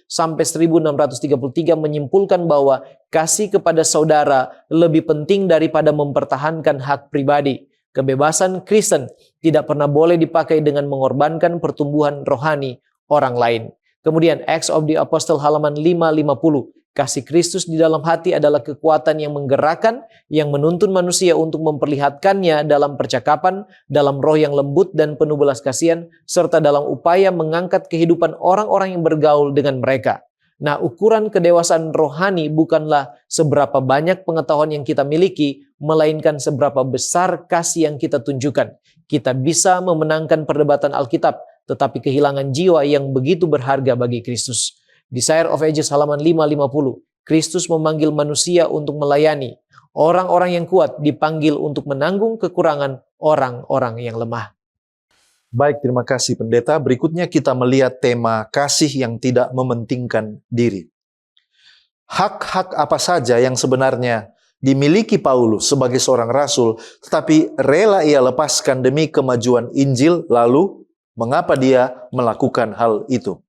sampai 1633 menyimpulkan bahwa kasih kepada saudara lebih penting daripada mempertahankan hak pribadi. Kebebasan Kristen tidak pernah boleh dipakai dengan mengorbankan pertumbuhan rohani orang lain. Kemudian Acts of the Apostle halaman 550. Kasih Kristus di dalam hati adalah kekuatan yang menggerakkan, yang menuntun manusia untuk memperlihatkannya dalam percakapan, dalam roh yang lembut dan penuh belas kasihan, serta dalam upaya mengangkat kehidupan orang-orang yang bergaul dengan mereka. Nah, ukuran kedewasaan rohani bukanlah seberapa banyak pengetahuan yang kita miliki, melainkan seberapa besar kasih yang kita tunjukkan. Kita bisa memenangkan perdebatan Alkitab, tetapi kehilangan jiwa yang begitu berharga bagi Kristus. Desire of Ages halaman 550. Kristus memanggil manusia untuk melayani. Orang-orang yang kuat dipanggil untuk menanggung kekurangan orang-orang yang lemah. Baik, terima kasih pendeta. Berikutnya kita melihat tema kasih yang tidak mementingkan diri. Hak-hak apa saja yang sebenarnya dimiliki Paulus sebagai seorang rasul, tetapi rela ia lepaskan demi kemajuan Injil, lalu mengapa dia melakukan hal itu?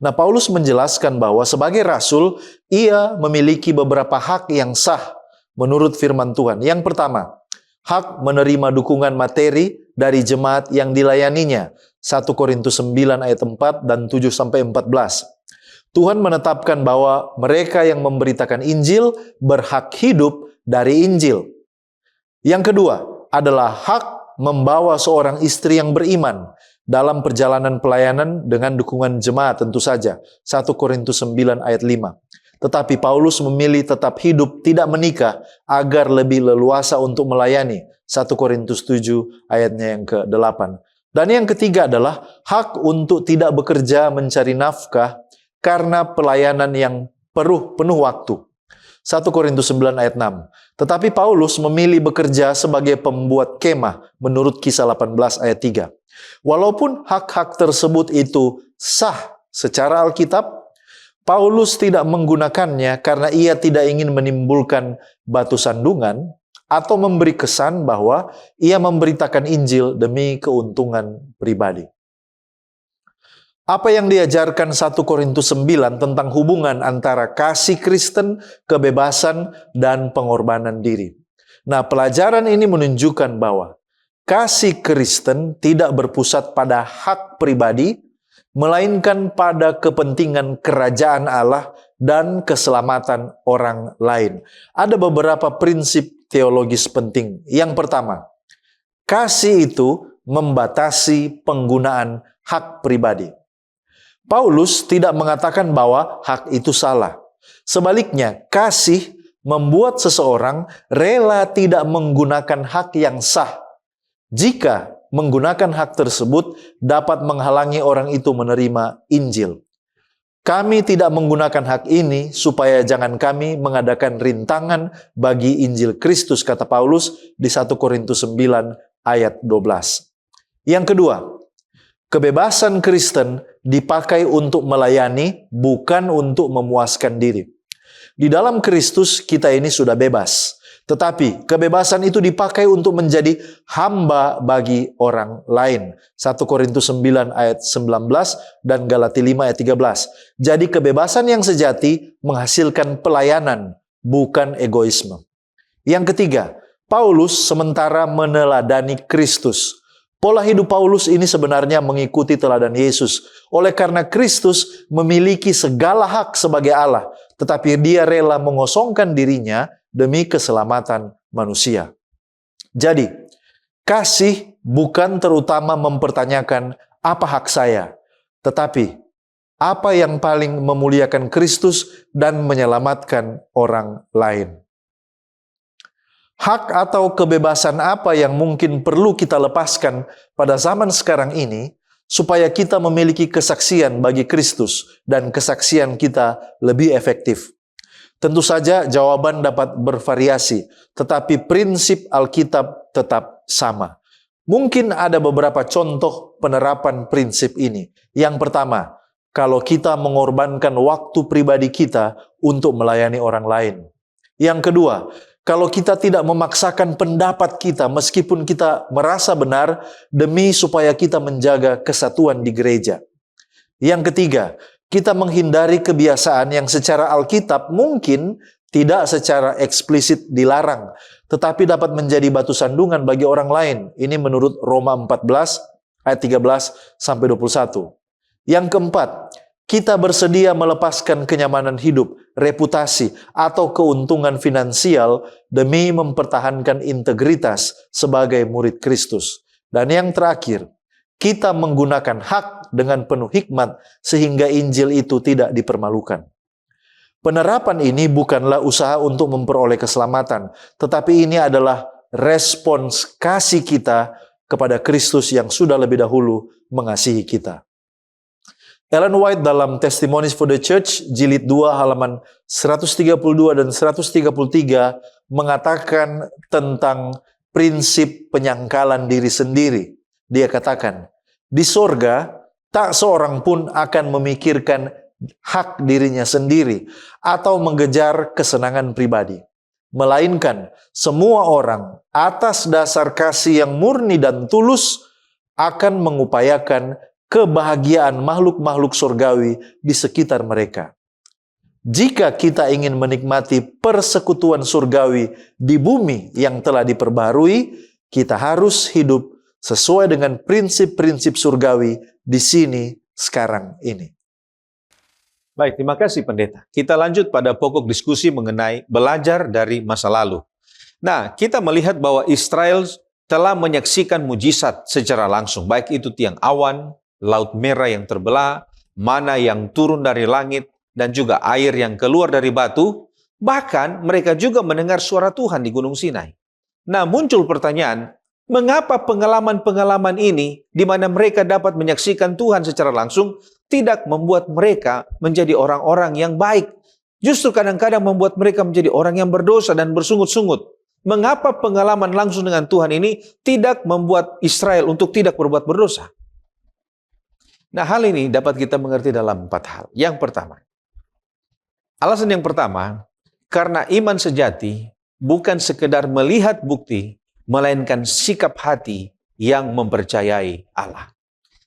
Nah, Paulus menjelaskan bahwa sebagai rasul, ia memiliki beberapa hak yang sah menurut firman Tuhan. Yang pertama, hak menerima dukungan materi dari jemaat yang dilayaninya. 1 Korintus 9 ayat 4 dan 7-14. Tuhan menetapkan bahwa mereka yang memberitakan Injil berhak hidup dari Injil. Yang kedua adalah hak membawa seorang istri yang beriman dalam perjalanan pelayanan dengan dukungan jemaat tentu saja. 1 Korintus 9 ayat 5. Tetapi Paulus memilih tetap hidup tidak menikah agar lebih leluasa untuk melayani. 1 Korintus 7 ayatnya yang ke-8. Dan yang ketiga adalah hak untuk tidak bekerja mencari nafkah karena pelayanan yang penuh waktu. 1 Korintus 9 ayat 6. Tetapi Paulus memilih bekerja sebagai pembuat kemah menurut Kisah 18 ayat 3. Walaupun hak-hak tersebut itu sah secara Alkitab, Paulus tidak menggunakannya karena ia tidak ingin menimbulkan batu sandungan atau memberi kesan bahwa ia memberitakan Injil demi keuntungan pribadi. Apa yang diajarkan 1 Korintus 9 tentang hubungan antara kasih Kristen, kebebasan, dan pengorbanan diri. Nah, pelajaran ini menunjukkan bahwa kasih Kristen tidak berpusat pada hak pribadi, melainkan pada kepentingan kerajaan Allah dan keselamatan orang lain. Ada beberapa prinsip teologis penting. Yang pertama, kasih itu membatasi penggunaan hak pribadi. Paulus tidak mengatakan bahwa hak itu salah. Sebaliknya, kasih membuat seseorang rela tidak menggunakan hak yang sah jika menggunakan hak tersebut dapat menghalangi orang itu menerima Injil. Kami tidak menggunakan hak ini supaya jangan kami mengadakan rintangan bagi Injil Kristus, kata Paulus di 1 Korintus 9 ayat 12. Yang kedua, kebebasan Kristen dipakai untuk melayani, bukan untuk memuaskan diri. Di dalam Kristus kita ini sudah bebas. Tetapi kebebasan itu dipakai untuk menjadi hamba bagi orang lain. 1 Korintus 9 ayat 19 dan Galati 5 ayat 13. Jadi kebebasan yang sejati menghasilkan pelayanan, bukan egoisme. Yang ketiga, Paulus sementara meneladani Kristus. Pola hidup Paulus ini sebenarnya mengikuti teladan Yesus. Oleh karena Kristus memiliki segala hak sebagai Allah, tetapi dia rela mengosongkan dirinya demi keselamatan manusia. Jadi, kasih bukan terutama mempertanyakan apa hak saya, tetapi apa yang paling memuliakan Kristus dan menyelamatkan orang lain. Hak atau kebebasan apa yang mungkin perlu kita lepaskan pada zaman sekarang ini supaya kita memiliki kesaksian bagi Kristus dan kesaksian kita lebih efektif. Tentu saja jawaban dapat bervariasi, tetapi prinsip Alkitab tetap sama. Mungkin ada beberapa contoh penerapan prinsip ini. Yang pertama, kalau kita mengorbankan waktu pribadi kita untuk melayani orang lain. Yang kedua, kalau kita tidak memaksakan pendapat kita meskipun kita merasa benar demi supaya kita menjaga kesatuan di gereja. Yang ketiga, kita menghindari kebiasaan yang secara Alkitab mungkin tidak secara eksplisit dilarang, tetapi dapat menjadi batu sandungan bagi orang lain. Ini menurut Roma 14 ayat 13 sampai 21. Yang keempat, kita bersedia melepaskan kenyamanan hidup, reputasi, atau keuntungan finansial demi mempertahankan integritas sebagai murid Kristus. Dan yang terakhir, kita menggunakan hak dengan penuh hikmat sehingga Injil itu tidak dipermalukan. Penerapan ini bukanlah usaha untuk memperoleh keselamatan, tetapi ini adalah respons kasih kita kepada Kristus yang sudah lebih dahulu mengasihi kita. Ellen White dalam Testimonies for the Church, jilid 2 halaman 132 dan 133 mengatakan tentang prinsip penyangkalan diri sendiri. Dia katakan, di sorga tak seorang pun akan memikirkan hak dirinya sendiri atau mengejar kesenangan pribadi. Melainkan semua orang atas dasar kasih yang murni dan tulus akan mengupayakan kebahagiaan makhluk-makhluk surgawi di sekitar mereka. Jika kita ingin menikmati persekutuan surgawi di bumi yang telah diperbaharui, kita harus hidup sesuai dengan prinsip-prinsip surgawi di sini sekarang ini. Baik, terima kasih pendeta. Kita lanjut pada pokok diskusi mengenai belajar dari masa lalu. Nah, kita melihat bahwa Israel telah menyaksikan mujizat secara langsung, baik itu tiang awan, laut merah yang terbelah, mana yang turun dari langit, dan juga air yang keluar dari batu. Bahkan mereka juga mendengar suara Tuhan di Gunung Sinai. Nah, muncul pertanyaan, mengapa pengalaman-pengalaman ini, di mana mereka dapat menyaksikan Tuhan secara langsung, tidak membuat mereka menjadi orang-orang yang baik? Justru kadang-kadang membuat mereka menjadi orang yang berdosa dan bersungut-sungut. Mengapa pengalaman langsung dengan Tuhan ini tidak membuat Israel untuk tidak berbuat berdosa? Nah, hal ini dapat kita mengerti dalam 4 hal. Yang pertama, alasan yang pertama, karena iman sejati bukan sekedar melihat bukti, melainkan sikap hati yang mempercayai Allah.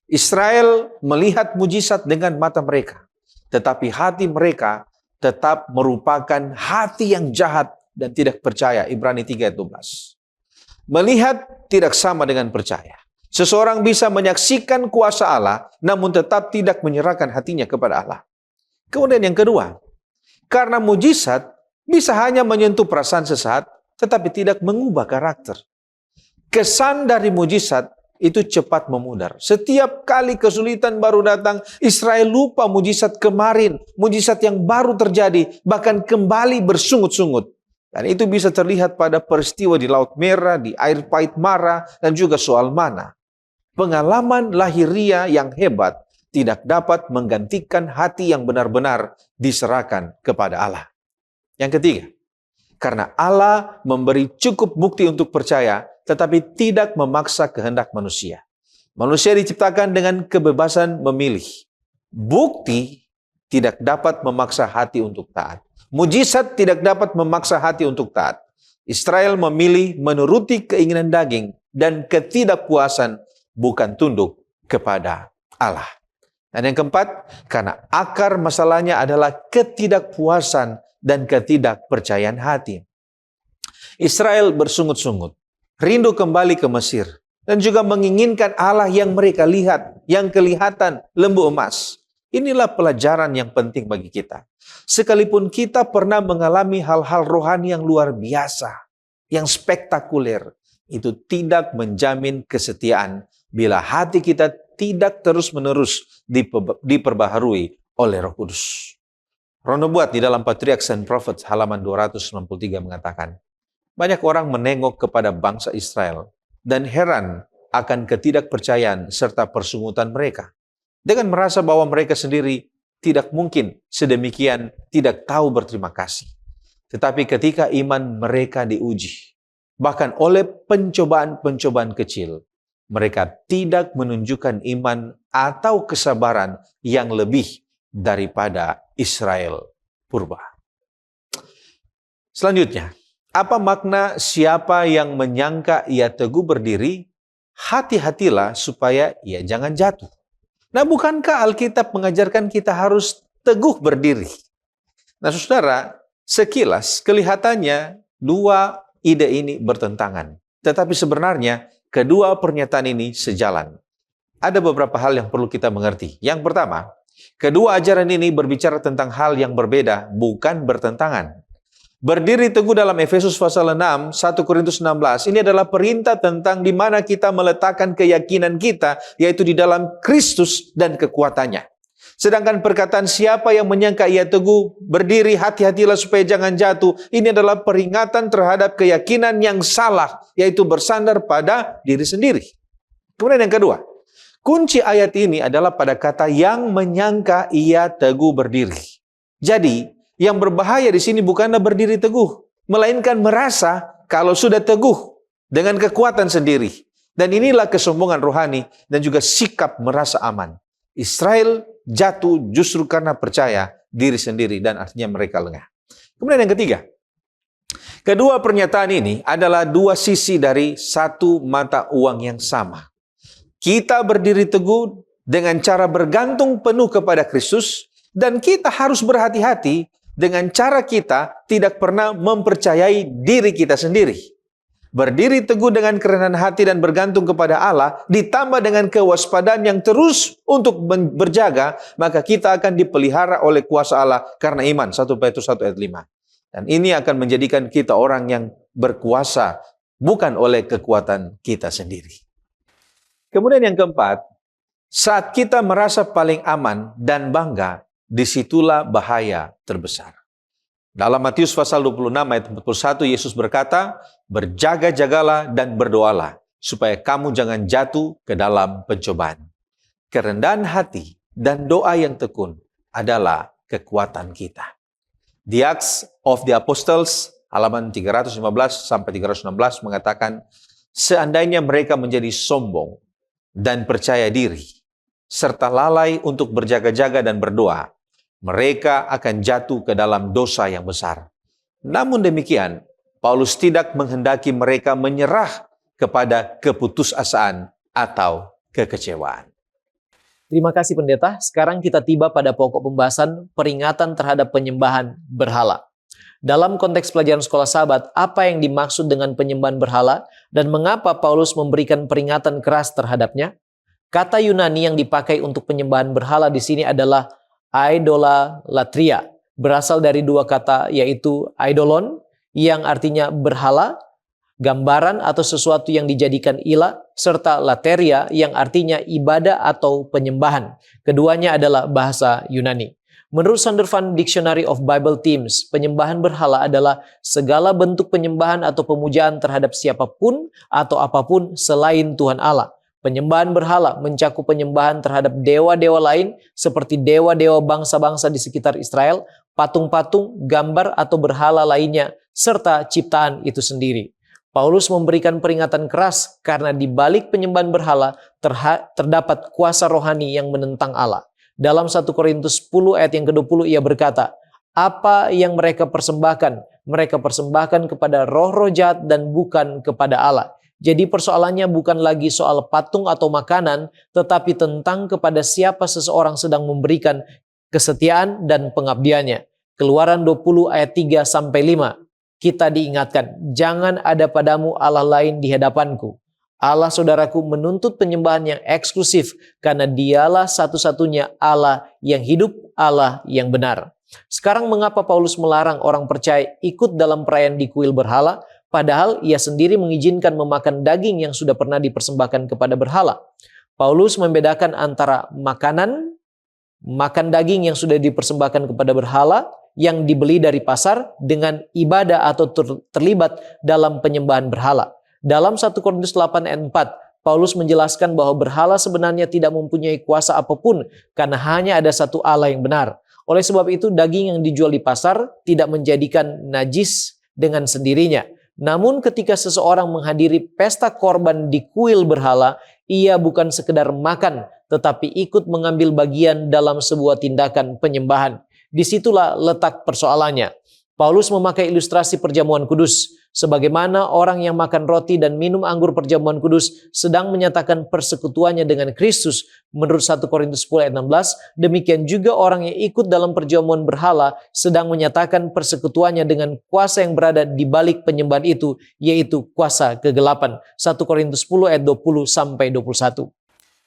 Israel melihat mujizat dengan mata mereka, tetapi hati mereka tetap merupakan hati yang jahat dan tidak percaya. Ibrani 3 ayat 12. Melihat tidak sama dengan percaya. Seseorang bisa menyaksikan kuasa Allah, namun tetap tidak menyerahkan hatinya kepada Allah. Kemudian yang kedua, karena mujizat bisa hanya menyentuh perasaan sesaat, tetapi tidak mengubah karakter. Kesan dari mujizat itu cepat memudar. Setiap kali kesulitan baru datang, Israel lupa mujizat kemarin, mujizat yang baru terjadi, bahkan kembali bersungut-sungut. Dan itu bisa terlihat pada peristiwa di Laut Merah, di air pahit Mara, dan juga soal mana. Pengalaman lahiria yang hebat tidak dapat menggantikan hati yang benar-benar diserahkan kepada Allah. Yang ketiga, karena Allah memberi cukup bukti untuk percaya, tetapi tidak memaksa kehendak manusia. Manusia diciptakan dengan kebebasan memilih. Bukti tidak dapat memaksa hati untuk taat. Mujizat tidak dapat memaksa hati untuk taat. Israel memilih menuruti keinginan daging dan ketidakpuasan, bukan tunduk kepada Allah. Dan yang keempat, karena akar masalahnya adalah ketidakpuasan dan ketidakpercayaan hati. Israel bersungut-sungut, rindu kembali ke Mesir, dan juga menginginkan Allah yang mereka lihat, yang kelihatan lembu emas. Inilah pelajaran yang penting bagi kita. Sekalipun kita pernah mengalami hal-hal rohani yang luar biasa, yang spektakuler, itu tidak menjamin kesetiaan bila hati kita tidak terus-menerus diperbaharui oleh Roh Kudus. Roh Nubuat di dalam Patriarchs and Prophets halaman 293 mengatakan, banyak orang menengok kepada bangsa Israel dan heran akan ketidakpercayaan serta persungutan mereka, dengan merasa bahwa mereka sendiri tidak mungkin sedemikian tidak tahu berterima kasih. Tetapi ketika iman mereka diuji, bahkan oleh pencobaan-pencobaan kecil, mereka tidak menunjukkan iman atau kesabaran yang lebih daripada Israel purba. Selanjutnya, apa makna siapa yang menyangka ia teguh berdiri? Hati-hatilah supaya ia jangan jatuh. Nah, bukankah Alkitab mengajarkan kita harus teguh berdiri? Nah, saudara, sekilas kelihatannya dua ide ini bertentangan. Tetapi sebenarnya kedua pernyataan ini sejalan. Ada beberapa hal yang perlu kita mengerti. Yang pertama, kedua ajaran ini berbicara tentang hal yang berbeda, bukan bertentangan. Berdiri teguh dalam Efesus pasal 6, 1 Korintus 16, ini adalah perintah tentang di mana kita meletakkan keyakinan kita, yaitu di dalam Kristus dan kekuatannya. Sedangkan perkataan siapa yang menyangka ia teguh berdiri, hati-hatilah supaya jangan jatuh, ini adalah peringatan terhadap keyakinan yang salah, yaitu bersandar pada diri sendiri. Kemudian yang kedua, kunci ayat ini adalah pada kata yang menyangka ia teguh berdiri. Jadi, yang berbahaya di sini bukanlah berdiri teguh, melainkan merasa kalau sudah teguh dengan kekuatan sendiri. Dan inilah kesombongan rohani dan juga sikap merasa aman. Israel jatuh justru karena percaya diri sendiri dan artinya mereka lengah. Kemudian yang ketiga, kedua pernyataan ini adalah dua sisi dari satu mata uang yang sama. Kita berdiri teguh dengan cara bergantung penuh kepada Kristus, dan kita harus berhati-hati dengan cara kita tidak pernah mempercayai diri kita sendiri. Berdiri teguh dengan kerendahan hati dan bergantung kepada Allah, ditambah dengan kewaspadaan yang terus untuk berjaga, maka kita akan dipelihara oleh kuasa Allah karena iman. 1 Petrus 1 ayat 5. Dan ini akan menjadikan kita orang yang berkuasa, bukan oleh kekuatan kita sendiri. Kemudian yang keempat, saat kita merasa paling aman dan bangga, disitulah bahaya terbesar. Dalam Matius pasal 26 ayat 41, Yesus berkata, berjaga-jagalah dan berdoalah, supaya kamu jangan jatuh ke dalam pencobaan. Kerendahan hati dan doa yang tekun adalah kekuatan kita. The Acts of the Apostles, halaman 315 sampai 316 mengatakan, seandainya mereka menjadi sombong dan percaya diri, serta lalai untuk berjaga-jaga dan berdoa, mereka akan jatuh ke dalam dosa yang besar. Namun demikian, Paulus tidak menghendaki mereka menyerah kepada keputusasaan atau kekecewaan. Terima kasih pendeta. Sekarang kita tiba pada pokok pembahasan peringatan terhadap penyembahan berhala. Dalam konteks pelajaran sekolah sahabat, apa yang dimaksud dengan penyembahan berhala dan mengapa Paulus memberikan peringatan keras terhadapnya? Kata Yunani yang dipakai untuk penyembahan berhala di sini adalah idolatria, berasal dari dua kata yaitu eidolon yang artinya berhala, gambaran atau sesuatu yang dijadikan ilah, serta lateria yang artinya ibadah atau penyembahan. Keduanya adalah bahasa Yunani. Menurut Zondervan Dictionary of Bible Themes, penyembahan berhala adalah segala bentuk penyembahan atau pemujaan terhadap siapapun atau apapun selain Tuhan Allah. Penyembahan berhala mencakup penyembahan terhadap dewa-dewa lain seperti dewa-dewa bangsa-bangsa di sekitar Israel, patung-patung, gambar atau berhala lainnya, serta ciptaan itu sendiri. Paulus memberikan peringatan keras karena di balik penyembahan berhala terdapat kuasa rohani yang menentang Allah. Dalam 1 Korintus 10 ayat yang ke-20 ia berkata, apa yang mereka persembahkan? Mereka persembahkan kepada roh-roh jahat dan bukan kepada Allah. Jadi persoalannya bukan lagi soal patung atau makanan, tetapi tentang kepada siapa seseorang sedang memberikan kesetiaan dan pengabdiannya. Keluaran 20 ayat 3-5. Kita diingatkan, jangan ada padamu Allah lain di hadapanku. Allah saudaraku menuntut penyembahan yang eksklusif karena dialah satu-satunya Allah yang hidup, Allah yang benar. Sekarang mengapa Paulus melarang orang percaya ikut dalam perayaan di kuil berhala? Padahal ia sendiri mengizinkan memakan daging yang sudah pernah dipersembahkan kepada berhala. Paulus membedakan antara makan daging yang sudah dipersembahkan kepada berhala yang dibeli dari pasar dengan ibadah atau terlibat dalam penyembahan berhala. Dalam 1 Korintus 8 ayat 4, Paulus menjelaskan bahwa berhala sebenarnya tidak mempunyai kuasa apapun karena hanya ada satu Allah yang benar. Oleh sebab itu, daging yang dijual di pasar tidak menjadikan najis dengan sendirinya. Namun ketika seseorang menghadiri pesta korban di kuil berhala, ia bukan sekedar makan, tetapi ikut mengambil bagian dalam sebuah tindakan penyembahan. Disitulah letak persoalannya. Paulus memakai ilustrasi perjamuan kudus. Sebagaimana orang yang makan roti dan minum anggur perjamuan kudus sedang menyatakan persekutuannya dengan Kristus menurut 1 Korintus 10 ayat 16, demikian juga orang yang ikut dalam perjamuan berhala sedang menyatakan persekutuannya dengan kuasa yang berada di balik penyembahan itu, yaitu kuasa kegelapan. 1 Korintus 10 ayat 20 sampai 21.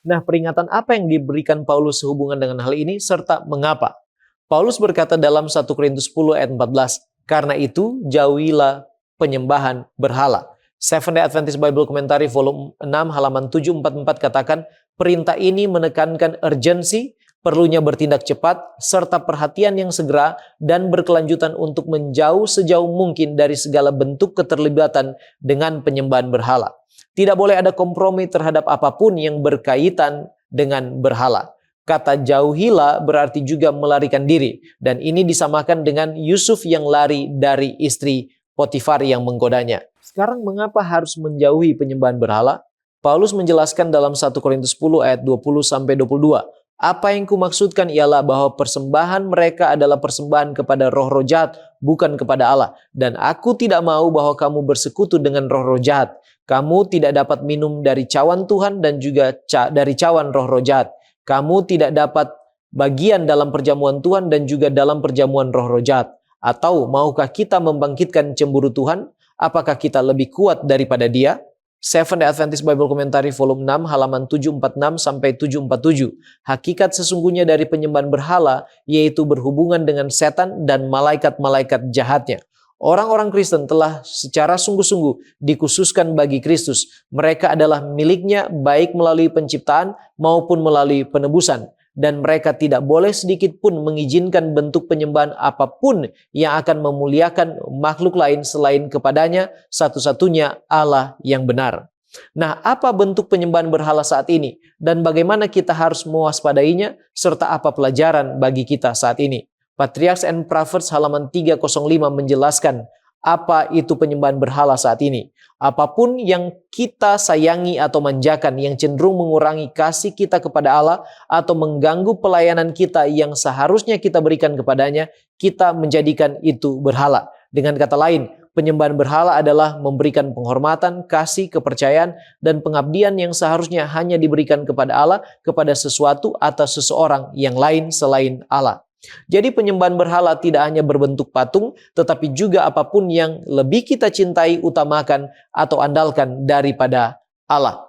Nah, peringatan apa yang diberikan Paulus sehubungan dengan hal ini serta mengapa? Paulus berkata dalam 1 Korintus 10 ayat 14, karena itu jauhilah penyembahan berhala. Seventh-day Adventist Bible Commentary volume 6 halaman 744 katakan, perintah ini menekankan urgensi, perlunya bertindak cepat, serta perhatian yang segera dan berkelanjutan untuk menjauh sejauh mungkin dari segala bentuk keterlibatan dengan penyembahan berhala. Tidak boleh ada kompromi terhadap apapun yang berkaitan dengan berhala. Kata jauhilah berarti juga melarikan diri, dan ini disamakan dengan Yusuf yang lari dari istri Potifar yang menggodanya. Sekarang mengapa harus menjauhi penyembahan berhala? Paulus menjelaskan dalam 1 Korintus 10 ayat 20 sampai 22. Apa yang kumaksudkan ialah bahwa persembahan mereka adalah persembahan kepada roh-roh jahat, bukan kepada Allah. Dan aku tidak mau bahwa kamu bersekutu dengan roh-roh jahat. Kamu tidak dapat minum dari cawan Tuhan dan juga dari cawan roh-roh jahat. Kamu tidak dapat bagian dalam perjamuan Tuhan dan juga dalam perjamuan roh-roh jahat. Atau maukah kita membangkitkan cemburu Tuhan? Apakah kita lebih kuat daripada Dia? Seventh-day Adventist Bible Commentary volume 6 halaman 746 sampai 747. Hakikat sesungguhnya dari penyembahan berhala yaitu berhubungan dengan setan dan malaikat-malaikat jahatnya. Orang-orang Kristen telah secara sungguh-sungguh dikhususkan bagi Kristus. Mereka adalah miliknya baik melalui penciptaan maupun melalui penebusan. Dan mereka tidak boleh sedikit pun mengizinkan bentuk penyembahan apapun yang akan memuliakan makhluk lain selain kepadanya satu-satunya Allah yang benar. Nah, apa bentuk penyembahan berhala saat ini? Dan bagaimana kita harus mewaspadainya? Serta apa pelajaran bagi kita saat ini? Patriarchs and Prophets halaman 305 menjelaskan apa itu penyembahan berhala saat ini. Apapun yang kita sayangi atau manjakan yang cenderung mengurangi kasih kita kepada Allah atau mengganggu pelayanan kita yang seharusnya kita berikan kepadanya, kita menjadikan itu berhala. Dengan kata lain, penyembahan berhala adalah memberikan penghormatan, kasih, kepercayaan, dan pengabdian yang seharusnya hanya diberikan kepada Allah, kepada sesuatu atau seseorang yang lain selain Allah. Jadi penyembahan berhala tidak hanya berbentuk patung, tetapi juga apapun yang lebih kita cintai, utamakan, atau andalkan daripada Allah.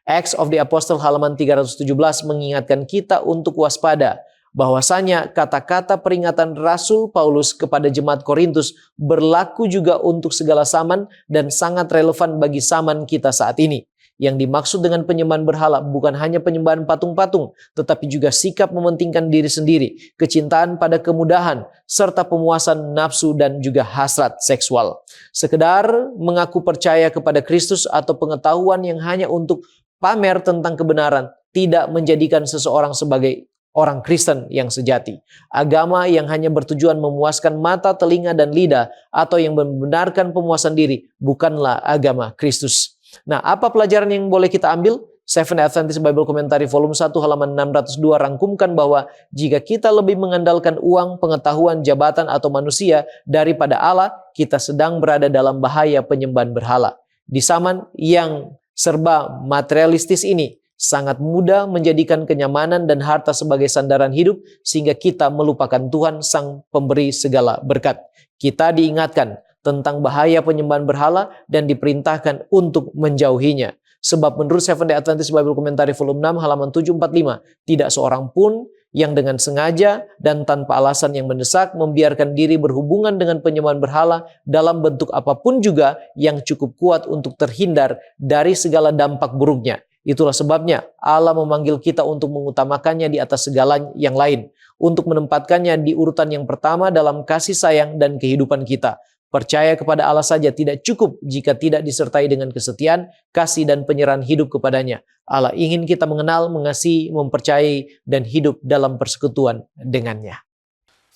Acts of the Apostle halaman 317 mengingatkan kita untuk waspada, bahwasanya kata-kata peringatan Rasul Paulus kepada jemaat Korintus berlaku juga untuk segala zaman dan sangat relevan bagi zaman kita saat ini. Yang dimaksud dengan penyembahan berhala bukan hanya penyembahan patung-patung, tetapi juga sikap mementingkan diri sendiri, kecintaan pada kemudahan, serta pemuasan nafsu dan juga hasrat seksual. Sekedar mengaku percaya kepada Kristus atau pengetahuan yang hanya untuk pamer tentang kebenaran tidak menjadikan seseorang sebagai orang Kristen yang sejati. Agama yang hanya bertujuan memuaskan mata, telinga, dan lidah atau yang membenarkan pemuasan diri bukanlah agama Kristus. Nah, apa pelajaran yang boleh kita ambil? Seventh-day Adventist Bible Commentary volume 1 halaman 602 rangkumkan bahwa jika kita lebih mengandalkan uang, pengetahuan, jabatan, atau manusia daripada Allah, kita sedang berada dalam bahaya penyembahan berhala. Di zaman yang serba materialistis ini, sangat mudah menjadikan kenyamanan dan harta sebagai sandaran hidup sehingga kita melupakan Tuhan Sang Pemberi segala berkat. Kita diingatkan tentang bahaya penyembahan berhala dan diperintahkan untuk menjauhinya. Sebab menurut Seventh-day Adventist Bible Commentary volume 6 halaman 745, tidak seorang pun yang dengan sengaja dan tanpa alasan yang mendesak membiarkan diri berhubungan dengan penyembahan berhala dalam bentuk apapun juga yang cukup kuat untuk terhindar dari segala dampak buruknya. Itulah sebabnya Allah memanggil kita untuk mengutamakannya di atas segala yang lain, untuk menempatkannya di urutan yang pertama dalam kasih sayang dan kehidupan kita. Percaya kepada Allah saja tidak cukup jika tidak disertai dengan kesetiaan, kasih, dan penyerahan hidup kepadanya. Allah ingin kita mengenal, mengasihi, mempercayai, dan hidup dalam persekutuan dengannya.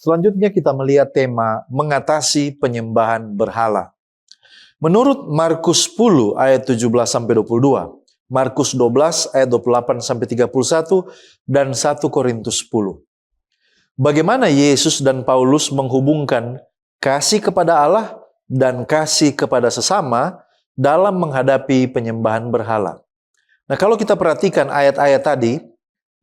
Selanjutnya kita melihat tema mengatasi penyembahan berhala. Menurut Markus 10 ayat 17-22, Markus 12 ayat 28-31, dan 1 Korintus 10. Bagaimana Yesus dan Paulus menghubungkan kasih kepada Allah dan kasih kepada sesama dalam menghadapi penyembahan berhala. Nah, kalau kita perhatikan ayat-ayat tadi,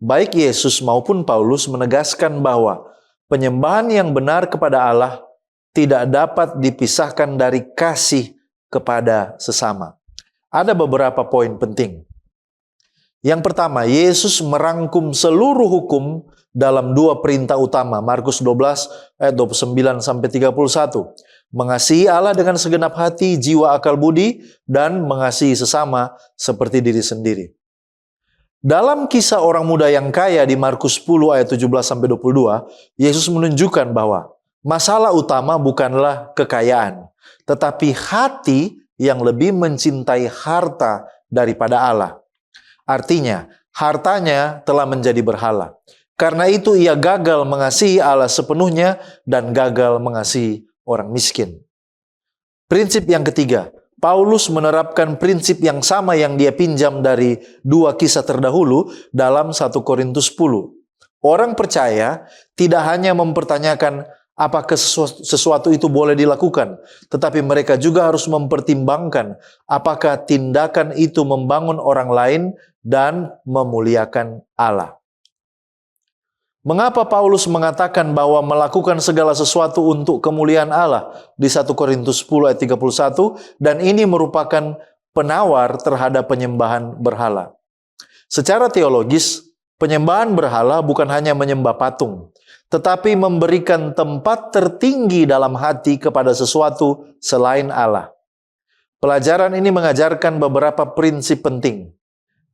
baik Yesus maupun Paulus menegaskan bahwa penyembahan yang benar kepada Allah tidak dapat dipisahkan dari kasih kepada sesama. Ada beberapa poin penting. Yang pertama, Yesus merangkum seluruh hukum dalam dua perintah utama, Markus 12 ayat 29-31. Mengasihi Allah dengan segenap hati, jiwa, akal budi, dan mengasihi sesama seperti diri sendiri. Dalam kisah orang muda yang kaya di Markus 10 ayat 17-22, Yesus menunjukkan bahwa masalah utama bukanlah kekayaan, tetapi hati yang lebih mencintai harta daripada Allah. Artinya, hartanya telah menjadi berhala. Karena itu ia gagal mengasihi Allah sepenuhnya dan gagal mengasihi orang miskin. Prinsip yang ketiga, Paulus menerapkan prinsip yang sama yang dia pinjam dari dua kisah terdahulu dalam 1 Korintus 10. Orang percaya tidak hanya mempertanyakan apakah sesuatu itu boleh dilakukan, tetapi mereka juga harus mempertimbangkan apakah tindakan itu membangun orang lain dan memuliakan Allah. Mengapa Paulus mengatakan bahwa melakukan segala sesuatu untuk kemuliaan Allah di 1 Korintus 10 ayat 31, dan ini merupakan penawar terhadap penyembahan berhala? Secara teologis, penyembahan berhala bukan hanya menyembah patung, tetapi memberikan tempat tertinggi dalam hati kepada sesuatu selain Allah. Pelajaran ini mengajarkan beberapa prinsip penting.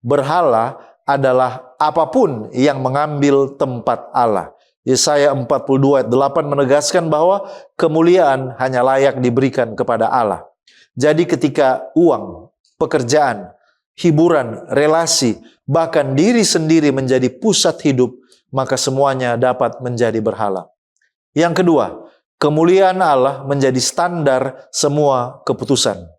Berhala adalah apapun yang mengambil tempat Allah. Yesaya 42 ayat 8 menegaskan bahwa kemuliaan hanya layak diberikan kepada Allah. Jadi ketika uang, pekerjaan, hiburan, relasi, bahkan diri sendiri menjadi pusat hidup, maka semuanya dapat menjadi berhala. Yang kedua, kemuliaan Allah menjadi standar semua keputusan.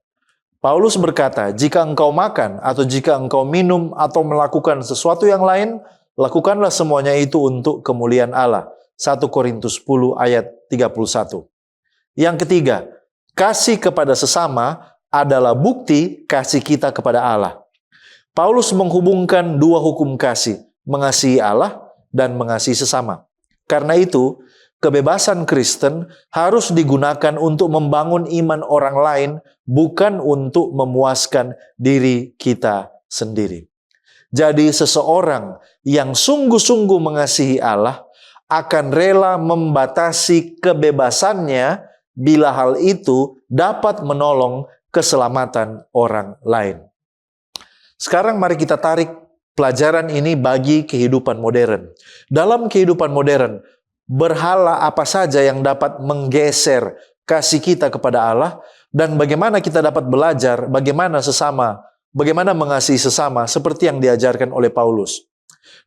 Paulus berkata, jika engkau makan atau jika engkau minum atau melakukan sesuatu yang lain, lakukanlah semuanya itu untuk kemuliaan Allah. 1 Korintus 10 ayat 31. Yang ketiga, kasih kepada sesama adalah bukti kasih kita kepada Allah. Paulus menghubungkan dua hukum kasih, mengasihi Allah dan mengasihi sesama. Karena itu, kebebasan Kristen harus digunakan untuk membangun iman orang lain, bukan untuk memuaskan diri kita sendiri. Jadi seseorang yang sungguh-sungguh mengasihi Allah akan rela membatasi kebebasannya bila hal itu dapat menolong keselamatan orang lain. Sekarang mari kita tarik pelajaran ini bagi kehidupan modern. Dalam kehidupan modern, berhala apa saja yang dapat menggeser kasih kita kepada Allah, dan bagaimana kita dapat belajar bagaimana mengasihi sesama seperti yang diajarkan oleh Paulus.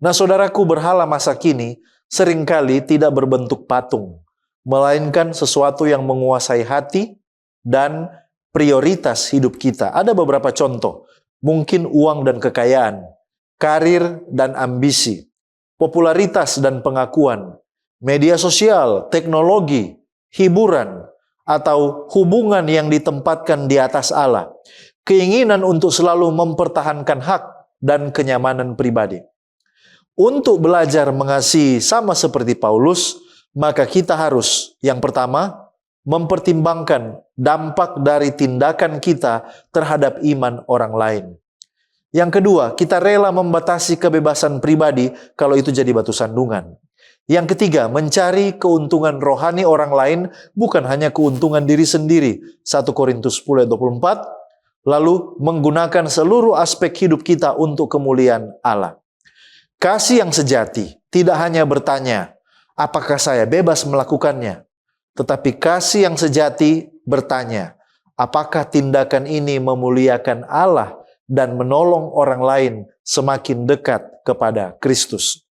Nah, saudaraku, berhala masa kini seringkali tidak berbentuk patung, melainkan sesuatu yang menguasai hati dan prioritas hidup kita. Ada beberapa contoh, mungkin uang dan kekayaan, karir dan ambisi, popularitas dan pengakuan, media sosial, teknologi, hiburan, atau hubungan yang ditempatkan di atas Allah, keinginan untuk selalu mempertahankan hak dan kenyamanan pribadi. Untuk belajar mengasihi sama seperti Paulus, maka kita harus, yang pertama, mempertimbangkan dampak dari tindakan kita terhadap iman orang lain. Yang kedua, kita rela membatasi kebebasan pribadi kalau itu jadi batu sandungan. Yang ketiga, mencari keuntungan rohani orang lain, bukan hanya keuntungan diri sendiri. 1 Korintus 10 ayat 24, lalu menggunakan seluruh aspek hidup kita untuk kemuliaan Allah. Kasih yang sejati tidak hanya bertanya, apakah saya bebas melakukannya? Tetapi kasih yang sejati bertanya, apakah tindakan ini memuliakan Allah dan menolong orang lain semakin dekat kepada Kristus?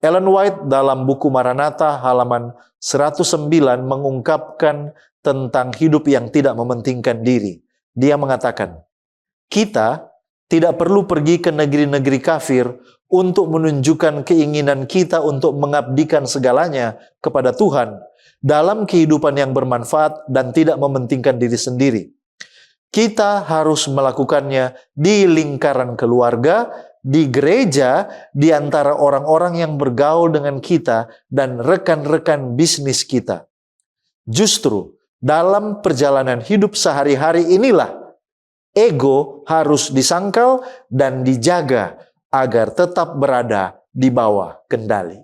Ellen White dalam buku Maranatha halaman 109 mengungkapkan tentang hidup yang tidak mementingkan diri. Dia mengatakan, kita tidak perlu pergi ke negeri-negeri kafir untuk menunjukkan keinginan kita untuk mengabdikan segalanya kepada Tuhan dalam kehidupan yang bermanfaat dan tidak mementingkan diri sendiri. Kita harus melakukannya di lingkaran keluarga, di gereja, di antara orang-orang yang bergaul dengan kita dan rekan-rekan bisnis kita. Justru dalam perjalanan hidup sehari-hari inilah ego harus disangkal dan dijaga agar tetap berada di bawah kendali.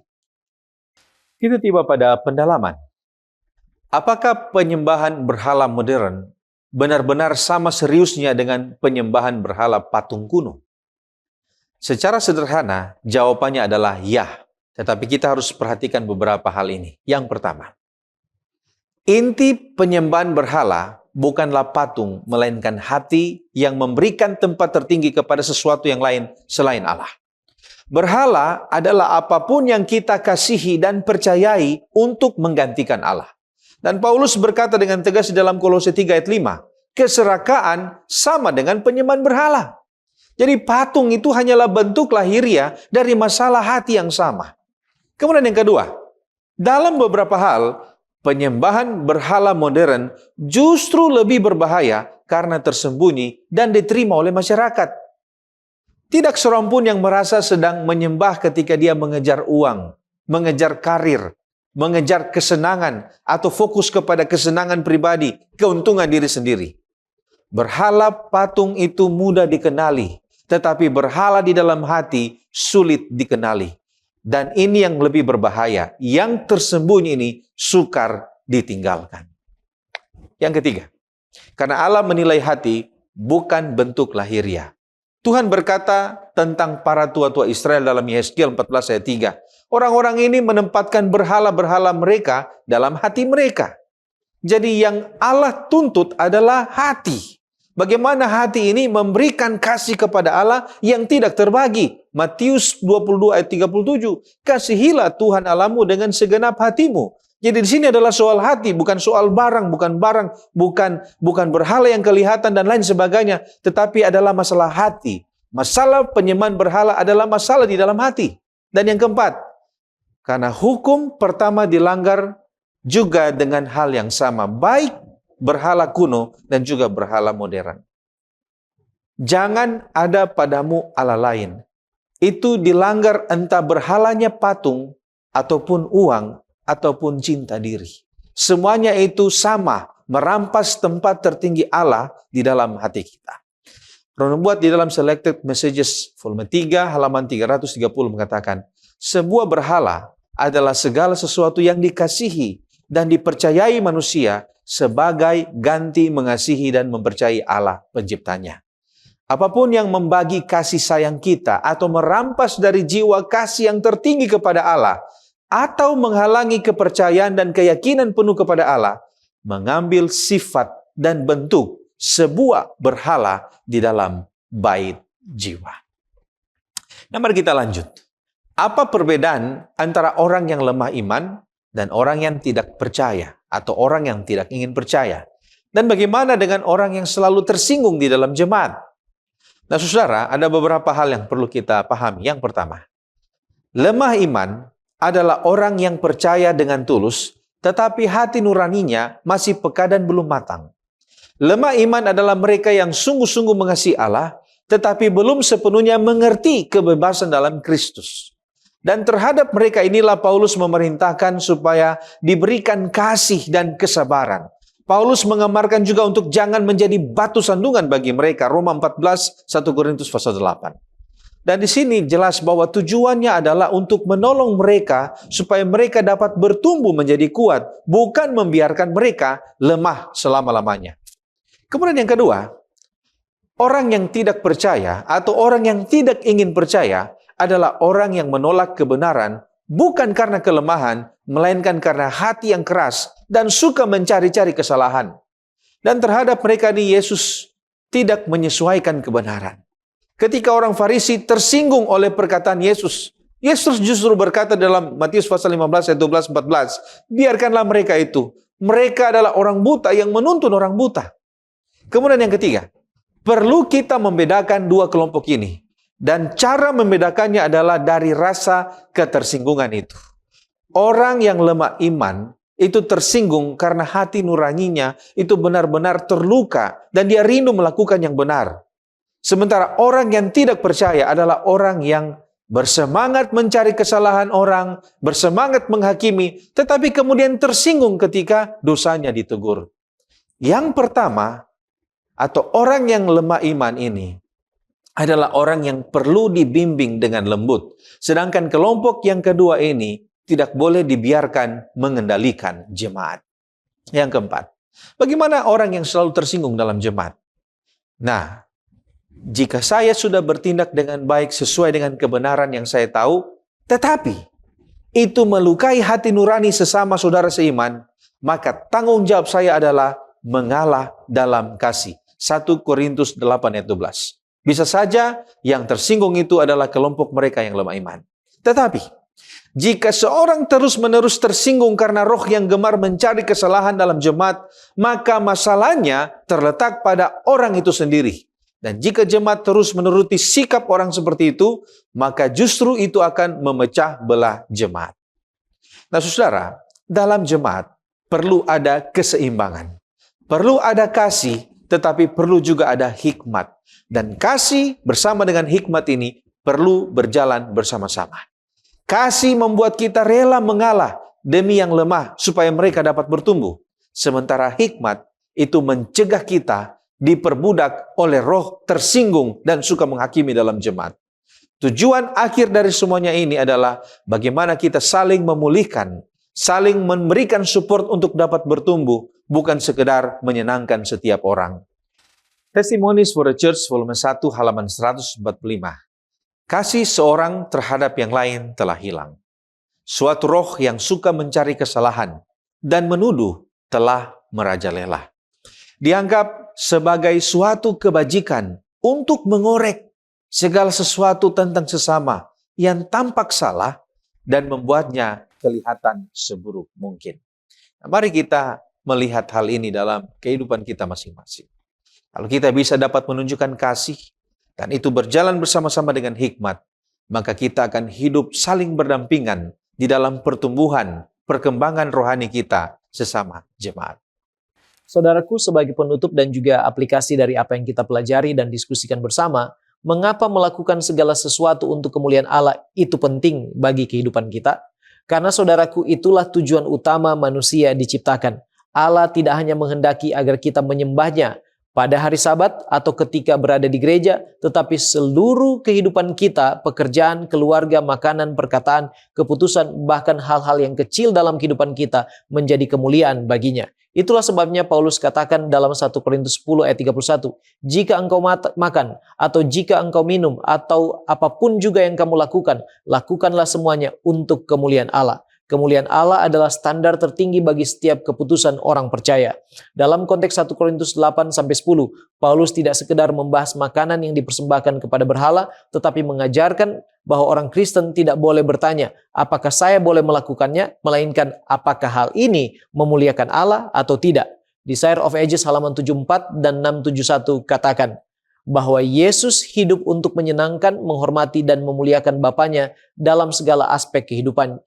Kita tiba pada pendalaman. Apakah penyembahan berhala modern benar-benar sama seriusnya dengan penyembahan berhala patung kuno? Secara sederhana, jawabannya adalah ya. Tetapi kita harus perhatikan beberapa hal ini. Yang pertama, inti penyembahan berhala bukanlah patung, melainkan hati yang memberikan tempat tertinggi kepada sesuatu yang lain selain Allah. Berhala adalah apapun yang kita kasihi dan percayai untuk menggantikan Allah. Dan Paulus berkata dengan tegas di dalam Kolose 3 ayat 5, keserakaan sama dengan penyembahan berhala. Jadi patung itu hanyalah bentuk lahiriah dari masalah hati yang sama. Kemudian yang kedua, dalam beberapa hal, penyembahan berhala modern justru lebih berbahaya karena tersembunyi dan diterima oleh masyarakat. Tidak seorang pun yang merasa sedang menyembah ketika dia mengejar uang, mengejar karir, mengejar kesenangan, atau fokus kepada kesenangan pribadi, keuntungan diri sendiri. Berhala patung itu mudah dikenali, tetapi berhala di dalam hati sulit dikenali. Dan ini yang lebih berbahaya, yang tersembunyi ini sukar ditinggalkan. Yang ketiga, karena Allah menilai hati bukan bentuk lahiriah. Tuhan berkata tentang para tua-tua Israel dalam Yehezkiel 14 ayat 3. Orang-orang ini menempatkan berhala-berhala mereka dalam hati mereka. Jadi yang Allah tuntut adalah hati. Bagaimana hati ini memberikan kasih kepada Allah yang tidak terbagi. Matius 22 ayat 37. Kasihilah Tuhan Allahmu dengan segenap hatimu. Jadi di sini adalah soal hati, bukan soal barang, bukan berhala yang kelihatan dan lain sebagainya, tetapi adalah masalah hati. Masalah penyembahan berhala adalah masalah di dalam hati. Dan yang keempat, karena hukum pertama dilanggar juga dengan hal yang sama, baik berhala kuno dan juga berhala modern. Jangan ada padamu Allah lain. Itu dilanggar entah berhalanya patung, ataupun uang, ataupun cinta diri. Semuanya itu sama, merampas tempat tertinggi Allah di dalam hati kita. Penubuat di dalam Selected Messages volume 3 halaman 330 mengatakan, sebuah berhala adalah segala sesuatu yang dikasihi dan dipercayai manusia sebagai ganti mengasihi dan mempercayai Allah penciptanya. Apapun yang membagi kasih sayang kita atau merampas dari jiwa kasih yang tertinggi kepada Allah, atau menghalangi kepercayaan dan keyakinan penuh kepada Allah, mengambil sifat dan bentuk sebuah berhala di dalam bait jiwa. Nah, mari kita lanjut. Apa perbedaan antara orang yang lemah iman dan orang yang tidak percaya atau orang yang tidak ingin percaya? Dan bagaimana dengan orang yang selalu tersinggung di dalam jemaat? Nah, saudara, ada beberapa hal yang perlu kita pahami. Yang pertama, lemah iman adalah orang yang percaya dengan tulus, tetapi hati nuraninya masih peka dan belum matang. Lemah iman adalah mereka yang sungguh-sungguh mengasihi Allah, tetapi belum sepenuhnya mengerti kebebasan dalam Kristus. Dan terhadap mereka inilah Paulus memerintahkan supaya diberikan kasih dan kesabaran. Paulus mengamarkan juga untuk jangan menjadi batu sandungan bagi mereka. Roma 14, 1 Korintus pasal 8. Dan di sini jelas bahwa tujuannya adalah untuk menolong mereka supaya mereka dapat bertumbuh menjadi kuat, bukan membiarkan mereka lemah selama-lamanya. Kemudian yang kedua, orang yang tidak percaya atau orang yang tidak ingin percaya adalah orang yang menolak kebenaran bukan karena kelemahan, melainkan karena hati yang keras dan suka mencari-cari kesalahan. Dan terhadap mereka ini Yesus tidak menyesuaikan kebenaran. Ketika orang Farisi tersinggung oleh perkataan Yesus, Yesus justru berkata dalam Matius pasal 15 ayat 12 14, biarkanlah mereka itu. Mereka adalah orang buta yang menuntun orang buta. Kemudian yang ketiga, perlu kita membedakan dua kelompok ini. Dan cara membedakannya adalah dari rasa ketersinggungan itu. Orang yang lemah iman itu tersinggung karena hati nuraninya itu benar-benar terluka dan dia rindu melakukan yang benar. Sementara orang yang tidak percaya adalah orang yang bersemangat mencari kesalahan orang, bersemangat menghakimi, tetapi kemudian tersinggung ketika dosanya ditegur. Yang pertama, atau orang yang lemah iman ini adalah orang yang perlu dibimbing dengan lembut. Sedangkan kelompok yang kedua ini tidak boleh dibiarkan mengendalikan jemaat. Yang keempat, bagaimana orang yang selalu tersinggung dalam jemaat? Nah, jika saya sudah bertindak dengan baik sesuai dengan kebenaran yang saya tahu, tetapi itu melukai hati nurani sesama saudara seiman, maka tanggung jawab saya adalah mengalah dalam kasih. 1 Korintus 8 ayat 12. Bisa saja yang tersinggung itu adalah kelompok mereka yang lemah iman. Tetapi, jika seorang terus-menerus tersinggung karena roh yang gemar mencari kesalahan dalam jemaat, maka masalahnya terletak pada orang itu sendiri. Dan jika jemaat terus menuruti sikap orang seperti itu, maka justru itu akan memecah belah jemaat. Nah, saudara, dalam jemaat perlu ada keseimbangan. Perlu ada kasih, tetapi perlu juga ada hikmat. Dan kasih bersama dengan hikmat ini perlu berjalan bersama-sama. Kasih membuat kita rela mengalah demi yang lemah supaya mereka dapat bertumbuh. Sementara hikmat itu mencegah kita diperbudak oleh roh tersinggung dan suka menghakimi dalam jemaat. Tujuan akhir dari semuanya ini adalah bagaimana kita saling memulihkan, saling memberikan support untuk dapat bertumbuh, bukan sekedar menyenangkan setiap orang. Testimonies for the Church volume 1 halaman 145. Kasih seorang terhadap yang lain telah hilang. Suatu roh yang suka mencari kesalahan dan menuduh telah merajalela. Dianggap sebagai suatu kebajikan untuk mengorek segala sesuatu tentang sesama yang tampak salah dan membuatnya kelihatan seburuk mungkin. Nah, mari kita melihat hal ini dalam kehidupan kita masing-masing. Kalau kita bisa dapat menunjukkan kasih, dan itu berjalan bersama-sama dengan hikmat, maka kita akan hidup saling berdampingan di dalam pertumbuhan, perkembangan rohani kita sesama jemaat. Saudaraku, sebagai penutup dan juga aplikasi dari apa yang kita pelajari dan diskusikan bersama, mengapa melakukan segala sesuatu untuk kemuliaan Allah itu penting bagi kehidupan kita? Karena saudaraku, itulah tujuan utama manusia diciptakan. Allah tidak hanya menghendaki agar kita menyembahnya pada hari Sabat atau ketika berada di gereja, tetapi seluruh kehidupan kita, pekerjaan, keluarga, makanan, perkataan, keputusan, bahkan hal-hal yang kecil dalam kehidupan kita menjadi kemuliaan baginya. Itulah sebabnya Paulus katakan dalam 1 Korintus 10 ayat 31, jika engkau makan atau jika engkau minum atau apapun juga yang kamu lakukan, lakukanlah semuanya untuk kemuliaan Allah. Kemuliaan Allah adalah standar tertinggi bagi setiap keputusan orang percaya. Dalam konteks 1 Korintus 8-10, Paulus tidak sekedar membahas makanan yang dipersembahkan kepada berhala, tetapi mengajarkan bahwa orang Kristen tidak boleh bertanya, apakah saya boleh melakukannya, melainkan apakah hal ini memuliakan Allah atau tidak. Di Desire of Ages halaman 74 dan 671 katakan, bahwa Yesus hidup untuk menyenangkan, menghormati, dan memuliakan Bapanya dalam segala aspek kehidupan.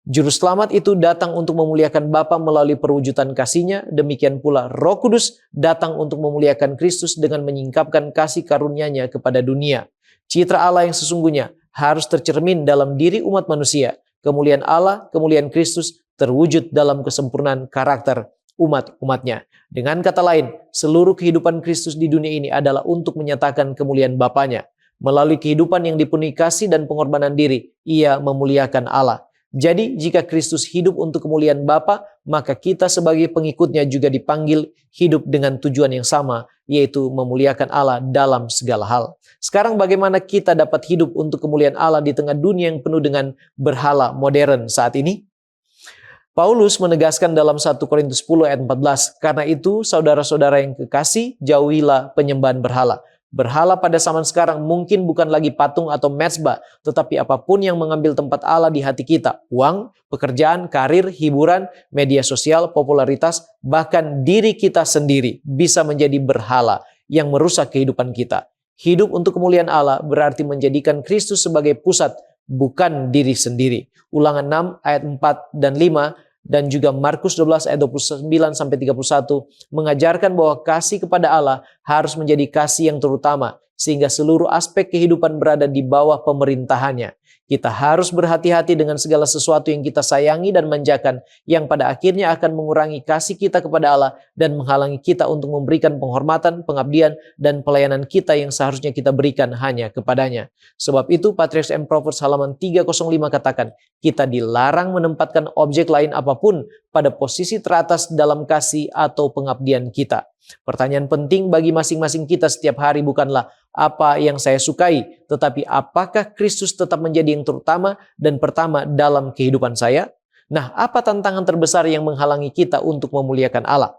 Juru selamat itu datang untuk memuliakan Bapa melalui perwujudan kasih-Nya, demikian pula Roh Kudus datang untuk memuliakan Kristus dengan menyingkapkan kasih karunia-Nya kepada dunia. Citra Allah yang sesungguhnya harus tercermin dalam diri umat manusia. Kemuliaan Allah, kemuliaan Kristus terwujud dalam kesempurnaan karakter umat-umatnya. Dengan kata lain, seluruh kehidupan Kristus di dunia ini adalah untuk menyatakan kemuliaan Bapanya. Melalui kehidupan yang dipenuhi kasih dan pengorbanan diri, Ia memuliakan Allah. Jadi, jika Kristus hidup untuk kemuliaan Bapa, maka kita sebagai pengikutnya juga dipanggil hidup dengan tujuan yang sama, yaitu memuliakan Allah dalam segala hal. Sekarang bagaimana kita dapat hidup untuk kemuliaan Allah di tengah dunia yang penuh dengan berhala modern saat ini? Paulus menegaskan dalam 1 Korintus 10 ayat 14, karena itu saudara-saudara yang kekasih, jauhilah penyembahan berhala. Berhala pada zaman sekarang mungkin bukan lagi patung atau mezbah, tetapi apapun yang mengambil tempat Allah di hati kita. Uang, pekerjaan, karir, hiburan, media sosial, popularitas, bahkan diri kita sendiri bisa menjadi berhala yang merusak kehidupan kita. Hidup untuk kemuliaan Allah berarti menjadikan Kristus sebagai pusat, bukan diri sendiri. Ulangan 6 ayat 4 dan 5 dan juga Markus 12 ayat 29-31 mengajarkan bahwa kasih kepada Allah harus menjadi kasih yang terutama sehingga seluruh aspek kehidupan berada di bawah pemerintahannya. Kita harus berhati-hati dengan segala sesuatu yang kita sayangi dan manjakan yang pada akhirnya akan mengurangi kasih kita kepada Allah dan menghalangi kita untuk memberikan penghormatan, pengabdian, dan pelayanan kita yang seharusnya kita berikan hanya kepadanya. Sebab itu Patriarchs and Prophets halaman 305 katakan, kita dilarang menempatkan objek lain apapun pada posisi teratas dalam kasih atau pengabdian kita. Pertanyaan penting bagi masing-masing kita setiap hari bukanlah apa yang saya sukai, tetapi apakah Kristus tetap menjadi yang terutama dan pertama dalam kehidupan saya? Nah, apa tantangan terbesar yang menghalangi kita untuk memuliakan Allah?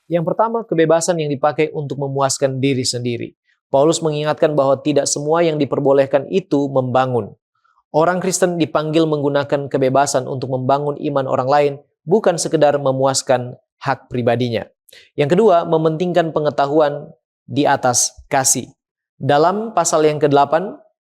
Yang pertama, kebebasan yang dipakai untuk memuaskan diri sendiri. Paulus mengingatkan bahwa tidak semua yang diperbolehkan itu membangun. Orang Kristen dipanggil menggunakan kebebasan untuk membangun iman orang lain, bukan sekedar memuaskan hak pribadinya. Yang kedua, mementingkan pengetahuan di atas kasih. Dalam pasal yang ke-8,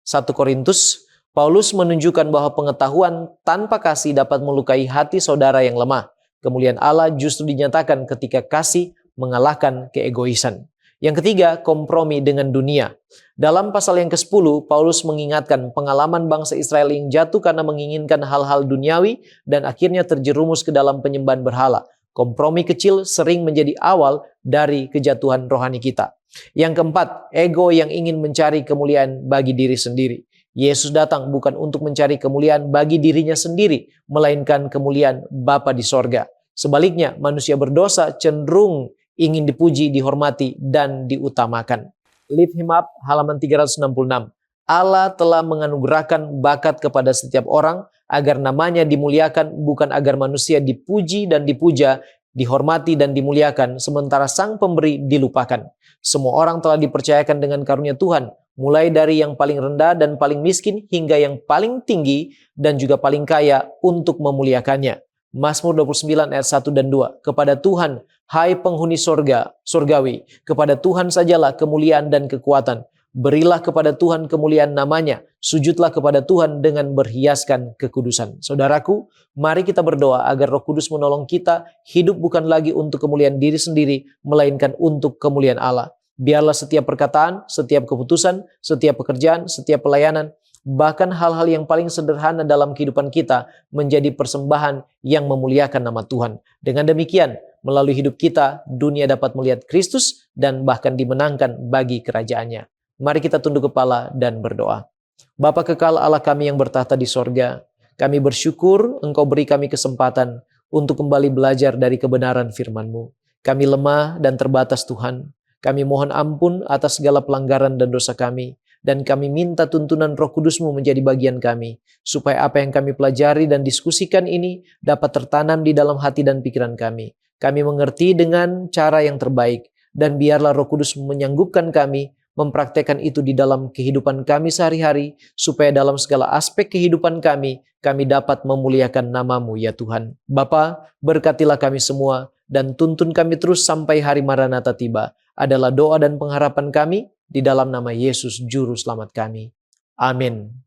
1 Korintus, Paulus menunjukkan bahwa pengetahuan tanpa kasih dapat melukai hati saudara yang lemah. Kemuliaan Allah justru dinyatakan ketika kasih mengalahkan keegoisan. Yang ketiga, kompromi dengan dunia. Dalam pasal yang ke-10, Paulus mengingatkan pengalaman bangsa Israel yang jatuh karena menginginkan hal-hal duniawi dan akhirnya terjerumus ke dalam penyembahan berhala. Kompromi kecil sering menjadi awal dari kejatuhan rohani kita. Yang keempat, ego yang ingin mencari kemuliaan bagi diri sendiri. Yesus datang bukan untuk mencari kemuliaan bagi dirinya sendiri, melainkan kemuliaan Bapa di sorga. Sebaliknya, manusia berdosa cenderung ingin dipuji, dihormati, dan diutamakan. Lift Him Up, halaman 366. Allah telah menganugerahkan bakat kepada setiap orang, agar namanya dimuliakan, bukan agar manusia dipuji dan dipuja, dihormati dan dimuliakan, sementara sang pemberi dilupakan. Semua orang telah dipercayakan dengan karunia Tuhan, mulai dari yang paling rendah dan paling miskin, hingga yang paling tinggi dan juga paling kaya untuk memuliakannya. Mazmur 29 ayat 1 dan 2. Kepada Tuhan, hai penghuni surgawi, kepada Tuhan sajalah kemuliaan dan kekuatan. Berilah kepada Tuhan kemuliaan namanya, sujudlah kepada Tuhan dengan berhiaskan kekudusan. Saudaraku, mari kita berdoa agar Roh Kudus menolong kita hidup bukan lagi untuk kemuliaan diri sendiri, melainkan untuk kemuliaan Allah. Biarlah setiap perkataan, setiap keputusan, setiap pekerjaan, setiap pelayanan, bahkan hal-hal yang paling sederhana dalam kehidupan kita menjadi persembahan yang memuliakan nama Tuhan. Dengan demikian, melalui hidup kita, dunia dapat melihat Kristus dan bahkan dimenangkan bagi kerajaannya. Mari kita tunduk kepala dan berdoa. Bapa kekal Allah kami yang bertahta di sorga, kami bersyukur Engkau beri kami kesempatan untuk kembali belajar dari kebenaran firman-Mu. Kami lemah dan terbatas Tuhan. Kami mohon ampun atas segala pelanggaran dan dosa kami. Dan kami minta tuntunan Roh Kudus-Mu menjadi bagian kami, supaya apa yang kami pelajari dan diskusikan ini dapat tertanam di dalam hati dan pikiran kami. Kami mengerti dengan cara yang terbaik, dan biarlah Roh Kudus menyanggupkan kami mempraktekkan itu di dalam kehidupan kami sehari-hari, supaya dalam segala aspek kehidupan kami dapat memuliakan nama-Mu ya Tuhan. Bapa, berkatilah kami semua, dan tuntun kami terus sampai hari Maranatha tiba. Adalah doa dan pengharapan kami, di dalam nama Yesus Juru Selamat kami. Amin.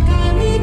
Kami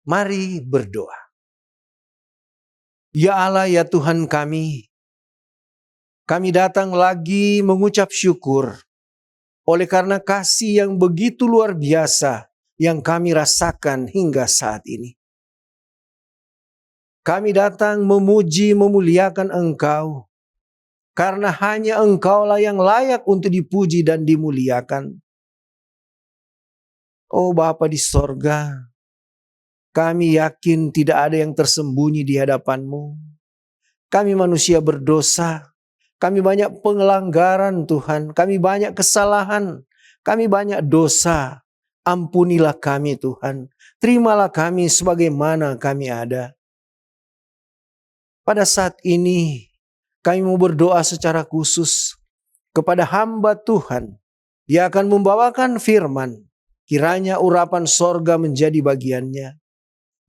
Mari berdoa. Ya Allah, ya Tuhan kami datang lagi mengucap syukur oleh karena kasih yang begitu luar biasa yang kami rasakan hingga saat ini. Kami datang memuji, memuliakan Engkau, karena hanya Engkaulah yang layak untuk dipuji dan dimuliakan. Oh Bapa di sorga, kami yakin tidak ada yang tersembunyi di hadapan-Mu. Kami manusia berdosa, kami banyak pelanggaran Tuhan, kami banyak kesalahan, kami banyak dosa. Ampunilah kami Tuhan, terimalah kami sebagaimana kami ada. Pada saat ini kami mau berdoa secara khusus kepada hamba Tuhan yang akan membawakan firman. Kiranya urapan sorga menjadi bagiannya.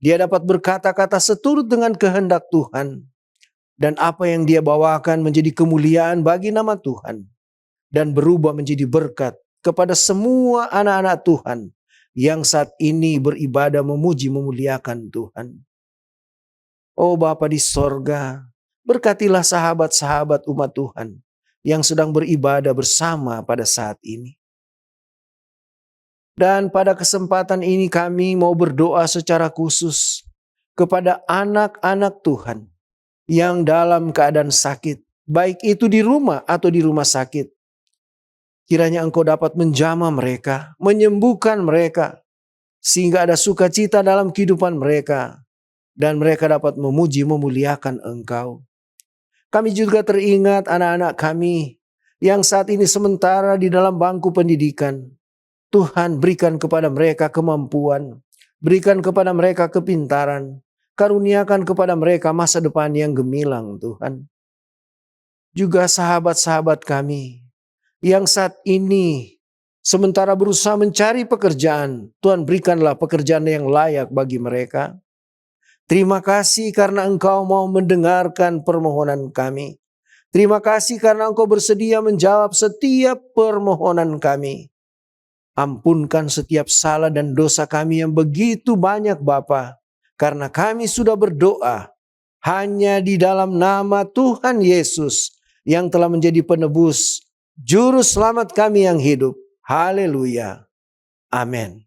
Dia dapat berkata-kata seturut dengan kehendak Tuhan. Dan apa yang dia bawakan menjadi kemuliaan bagi nama Tuhan. Dan berubah menjadi berkat kepada semua anak-anak Tuhan yang saat ini beribadah memuji memuliakan Tuhan. Oh Bapa di sorga, berkatilah sahabat-sahabat umat Tuhan yang sedang beribadah bersama pada saat ini. Dan pada kesempatan ini kami mau berdoa secara khusus kepada anak-anak Tuhan yang dalam keadaan sakit, baik itu di rumah atau di rumah sakit. Kiranya Engkau dapat menjamah mereka, menyembuhkan mereka, sehingga ada sukacita dalam kehidupan mereka, dan mereka dapat memuji memuliakan Engkau. Kami juga teringat anak-anak kami yang saat ini sementara di dalam bangku pendidikan. Tuhan, berikan kepada mereka kemampuan, berikan kepada mereka kepintaran, karuniakan kepada mereka masa depan yang gemilang Tuhan. Juga sahabat-sahabat kami yang saat ini sementara berusaha mencari pekerjaan, Tuhan berikanlah pekerjaan yang layak bagi mereka. Terima kasih karena Engkau mau mendengarkan permohonan kami. Terima kasih karena Engkau bersedia menjawab setiap permohonan kami. Ampunkan setiap salah dan dosa kami yang begitu banyak Bapa, karena kami sudah berdoa hanya di dalam nama Tuhan Yesus yang telah menjadi penebus, Juru Selamat kami yang hidup. Haleluya. Amin.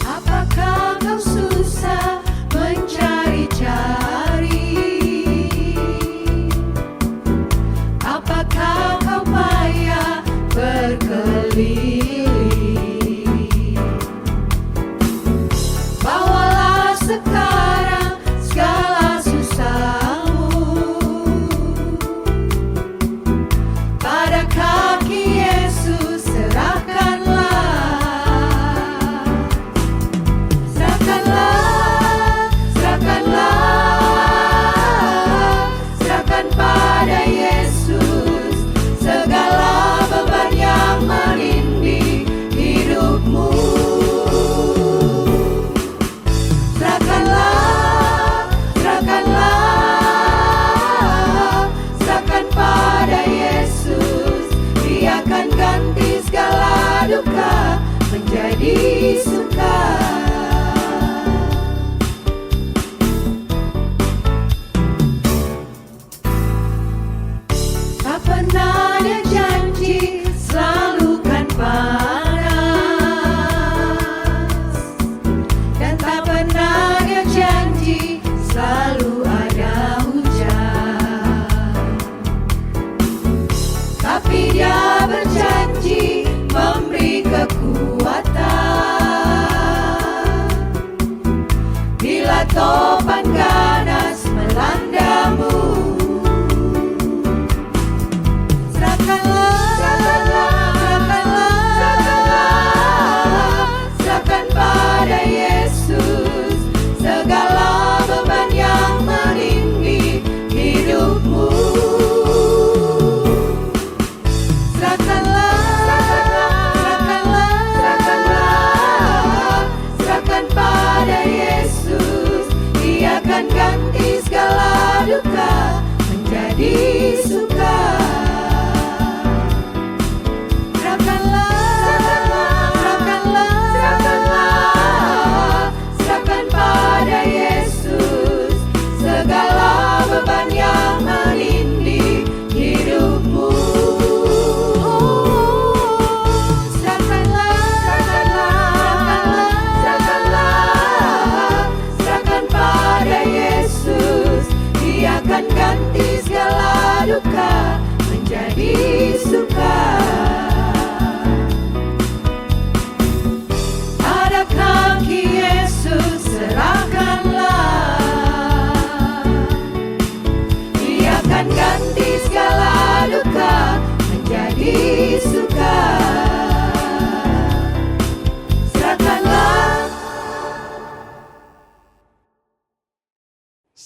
Apakah kau susah mencari-cari? Apakah kau payah berkeliling? Bawalah sekarang segala susahmu pada kaki Yesus, serahkanlah. Serahkan pada Yesus segala beban yang menindih hidupmu. Serahkan pada Yesus, Dia akan ganti segala duka menjadi suka. Tak pernah Dia janji selalu kan panas, dan tak pernah Dia janji selalu ada hujan. Tapi Dia berjanji memberi kekuatan bila topan ganas melandamu. Serahkan pada Yesus segala beban yang menindih hidupmu. Serahkan pada Yesus, Dia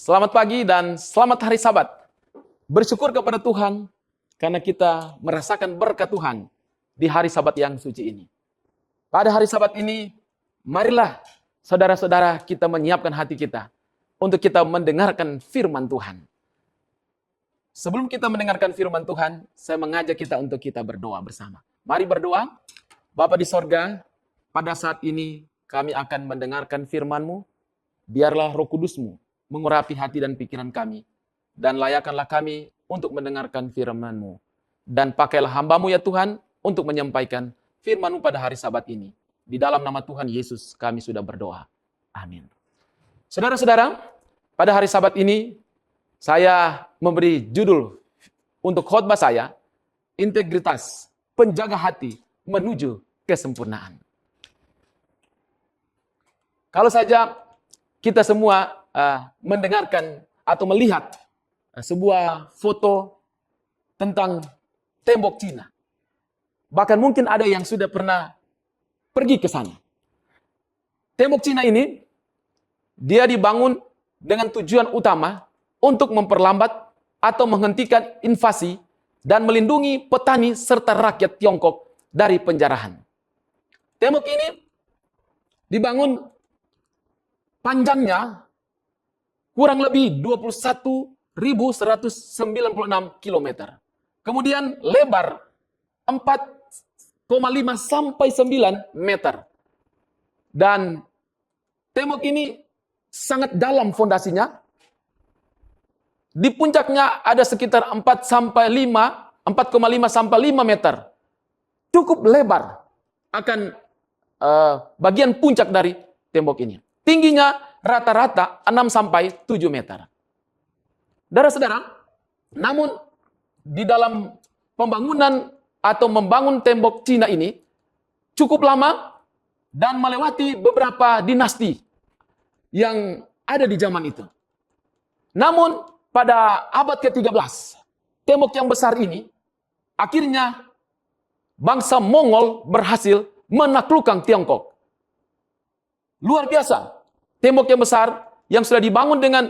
Selamat pagi dan selamat hari Sabat. Bersyukur kepada Tuhan karena kita merasakan berkat Tuhan di hari Sabat yang suci ini. Pada hari Sabat ini, marilah saudara-saudara kita menyiapkan hati kita untuk kita mendengarkan firman Tuhan. Sebelum kita mendengarkan firman Tuhan, saya mengajak kita untuk kita berdoa bersama. Mari berdoa. Bapa di sorga, pada saat ini kami akan mendengarkan firman-Mu. Biarlah Roh Kudus-Mu mengurapi hati dan pikiran kami. Dan layakkanlah kami untuk mendengarkan firman-Mu. Dan pakailah hamba-Mu ya Tuhan untuk menyampaikan firman-Mu pada hari Sabat ini. Di dalam nama Tuhan Yesus kami sudah berdoa. Amin. Saudara-saudara, pada hari Sabat ini saya memberi judul untuk khotbah saya, integritas penjaga hati menuju kesempurnaan. Kalau saja kita semua mendengarkan atau melihat sebuah foto tentang tembok Cina. Bahkan mungkin ada yang sudah pernah pergi ke sana. Tembok Cina ini, dia dibangun dengan tujuan utama untuk memperlambat atau menghentikan invasi dan melindungi petani serta rakyat Tiongkok dari penjarahan. Tembok ini dibangun panjangnya kurang lebih 21.196 km. Kemudian lebar 4,5 sampai 9 meter. Dan tembok ini sangat dalam fondasinya. Di puncaknya ada sekitar 4,5 sampai 5 meter. Cukup lebar akan bagian puncak dari tembok ini. Tingginya rata-rata 6 sampai 7 meter. Saudara-saudara, namun di dalam pembangunan atau membangun tembok Cina ini cukup lama dan melewati beberapa dinasti yang ada di zaman itu. Namun pada abad ke-13, tembok yang besar ini akhirnya bangsa Mongol berhasil menaklukkan Tiongkok. Luar biasa. Tembok yang besar yang sudah dibangun dengan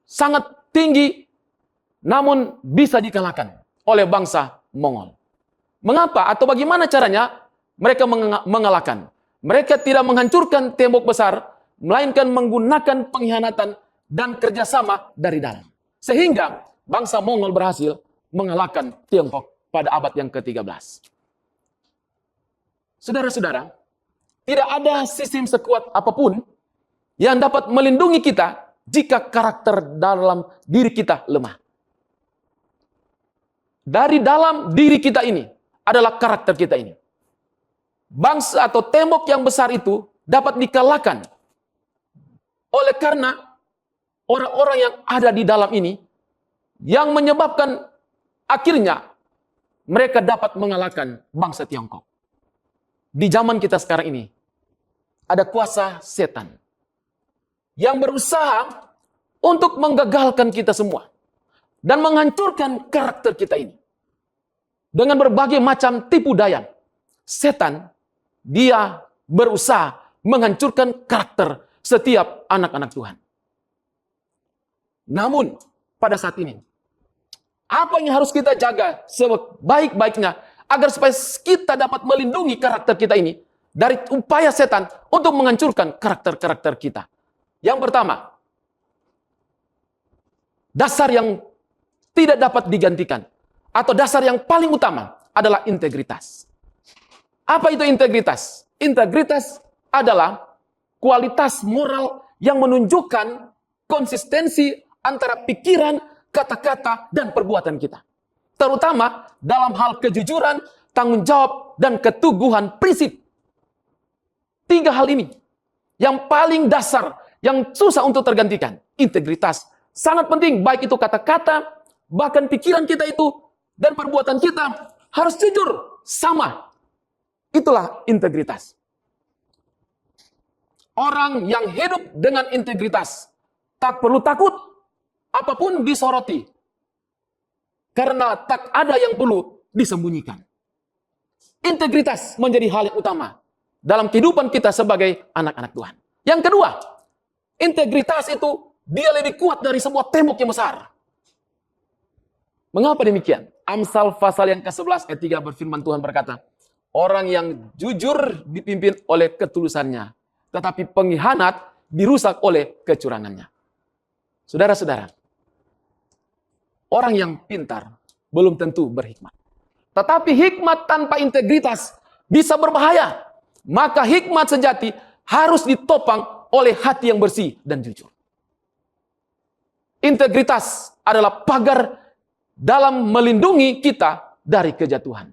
sangat tinggi namun bisa dikalahkan oleh bangsa Mongol. Mengapa atau bagaimana caranya mereka mengalahkan? Mereka tidak menghancurkan tembok besar, melainkan menggunakan pengkhianatan dan kerjasama dari dalam. Sehingga bangsa Mongol berhasil mengalahkan Tiongkok pada abad yang ke-13. Saudara-saudara, tidak ada sistem sekuat apapun yang dapat melindungi kita jika karakter dalam diri kita lemah. Dari dalam diri kita ini adalah karakter kita ini. Bangsa atau tembok yang besar itu dapat dikalahkan oleh karena orang-orang yang ada di dalam ini yang menyebabkan akhirnya mereka dapat mengalahkan bangsa Tiongkok. Di zaman kita sekarang ini ada kuasa setan yang berusaha untuk menggagalkan kita semua dan menghancurkan karakter kita ini. Dengan berbagai macam tipu daya, setan dia berusaha menghancurkan karakter setiap anak-anak Tuhan. Namun, pada saat ini, apa yang harus kita jaga sebaik-baiknya agar supaya kita dapat melindungi karakter kita ini dari upaya setan untuk menghancurkan karakter-karakter kita. Yang pertama, dasar yang tidak dapat digantikan atau dasar yang paling utama adalah integritas. Apa itu integritas? Integritas adalah kualitas moral yang menunjukkan konsistensi antara pikiran, kata-kata, dan perbuatan kita. Terutama dalam hal kejujuran, tanggung jawab, dan keteguhan prinsip. 3 hal ini yang paling dasar, yang susah untuk tergantikan. Integritas sangat penting, baik itu kata-kata, bahkan pikiran kita itu, dan perbuatan kita harus jujur, sama. Itulah integritas. Orang yang hidup dengan integritas tak perlu takut apapun disoroti. Karena tak ada yang perlu disembunyikan. Integritas menjadi hal yang utama dalam kehidupan kita sebagai anak-anak Tuhan. Yang kedua, integritas itu dia lebih kuat dari sebuah tembok yang besar. Mengapa demikian? Amsal pasal yang ke-11 ayat 3 berfirman Tuhan berkata, orang yang jujur dipimpin oleh ketulusannya, tetapi pengkhianat dirusak oleh kecurangannya. Saudara-saudara, orang yang pintar belum tentu berhikmat. Tetapi hikmat tanpa integritas bisa berbahaya. Maka hikmat sejati harus ditopang oleh hati yang bersih dan jujur. Integritas adalah pagar dalam melindungi kita dari kejatuhan.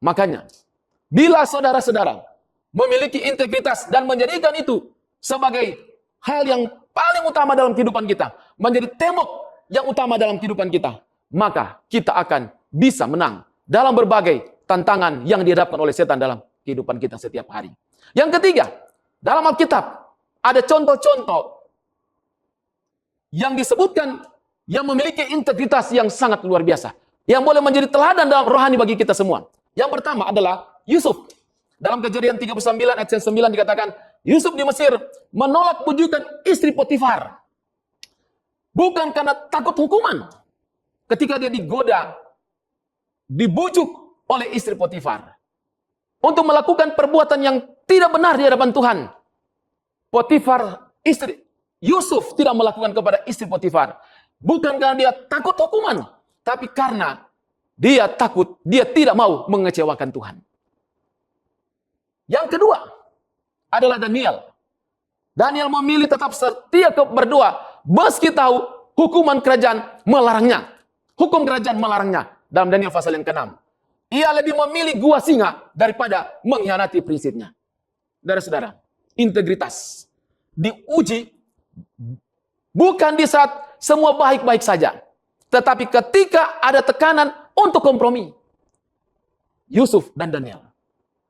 Makanya, bila saudara-saudara memiliki integritas dan menjadikan itu sebagai hal yang paling utama dalam kehidupan kita, menjadi tembok yang utama dalam kehidupan kita, maka kita akan bisa menang dalam berbagai tantangan yang dihadapkan oleh setan dalam kehidupan kita setiap hari. Yang ketiga, dalam Alkitab ada contoh-contoh yang disebutkan yang memiliki integritas yang sangat luar biasa, yang boleh menjadi teladan dalam rohani bagi kita semua. Yang pertama adalah Yusuf. Dalam Kejadian 39 ayat 9 dikatakan, Yusuf di Mesir menolak bujukan istri Potifar. Bukan karena takut hukuman. Ketika dia digoda, dibujuk oleh istri Potifar untuk melakukan perbuatan yang tidak benar di hadapan Tuhan. Potifar, istri Yusuf tidak melakukan kepada istri Potifar. Bukan karena dia takut hukuman, tapi karena dia takut, dia tidak mau mengecewakan Tuhan. Yang kedua adalah Daniel. Daniel memilih tetap setia berdoa, meski tahu hukuman kerajaan melarangnya. Hukum kerajaan melarangnya. Dalam Daniel pasal yang ke-6. Ia lebih memilih gua singa daripada mengkhianati prinsipnya. Saudara-saudara, integritas diuji bukan di saat semua baik-baik saja, tetapi ketika ada tekanan untuk kompromi. Yusuf dan Daniel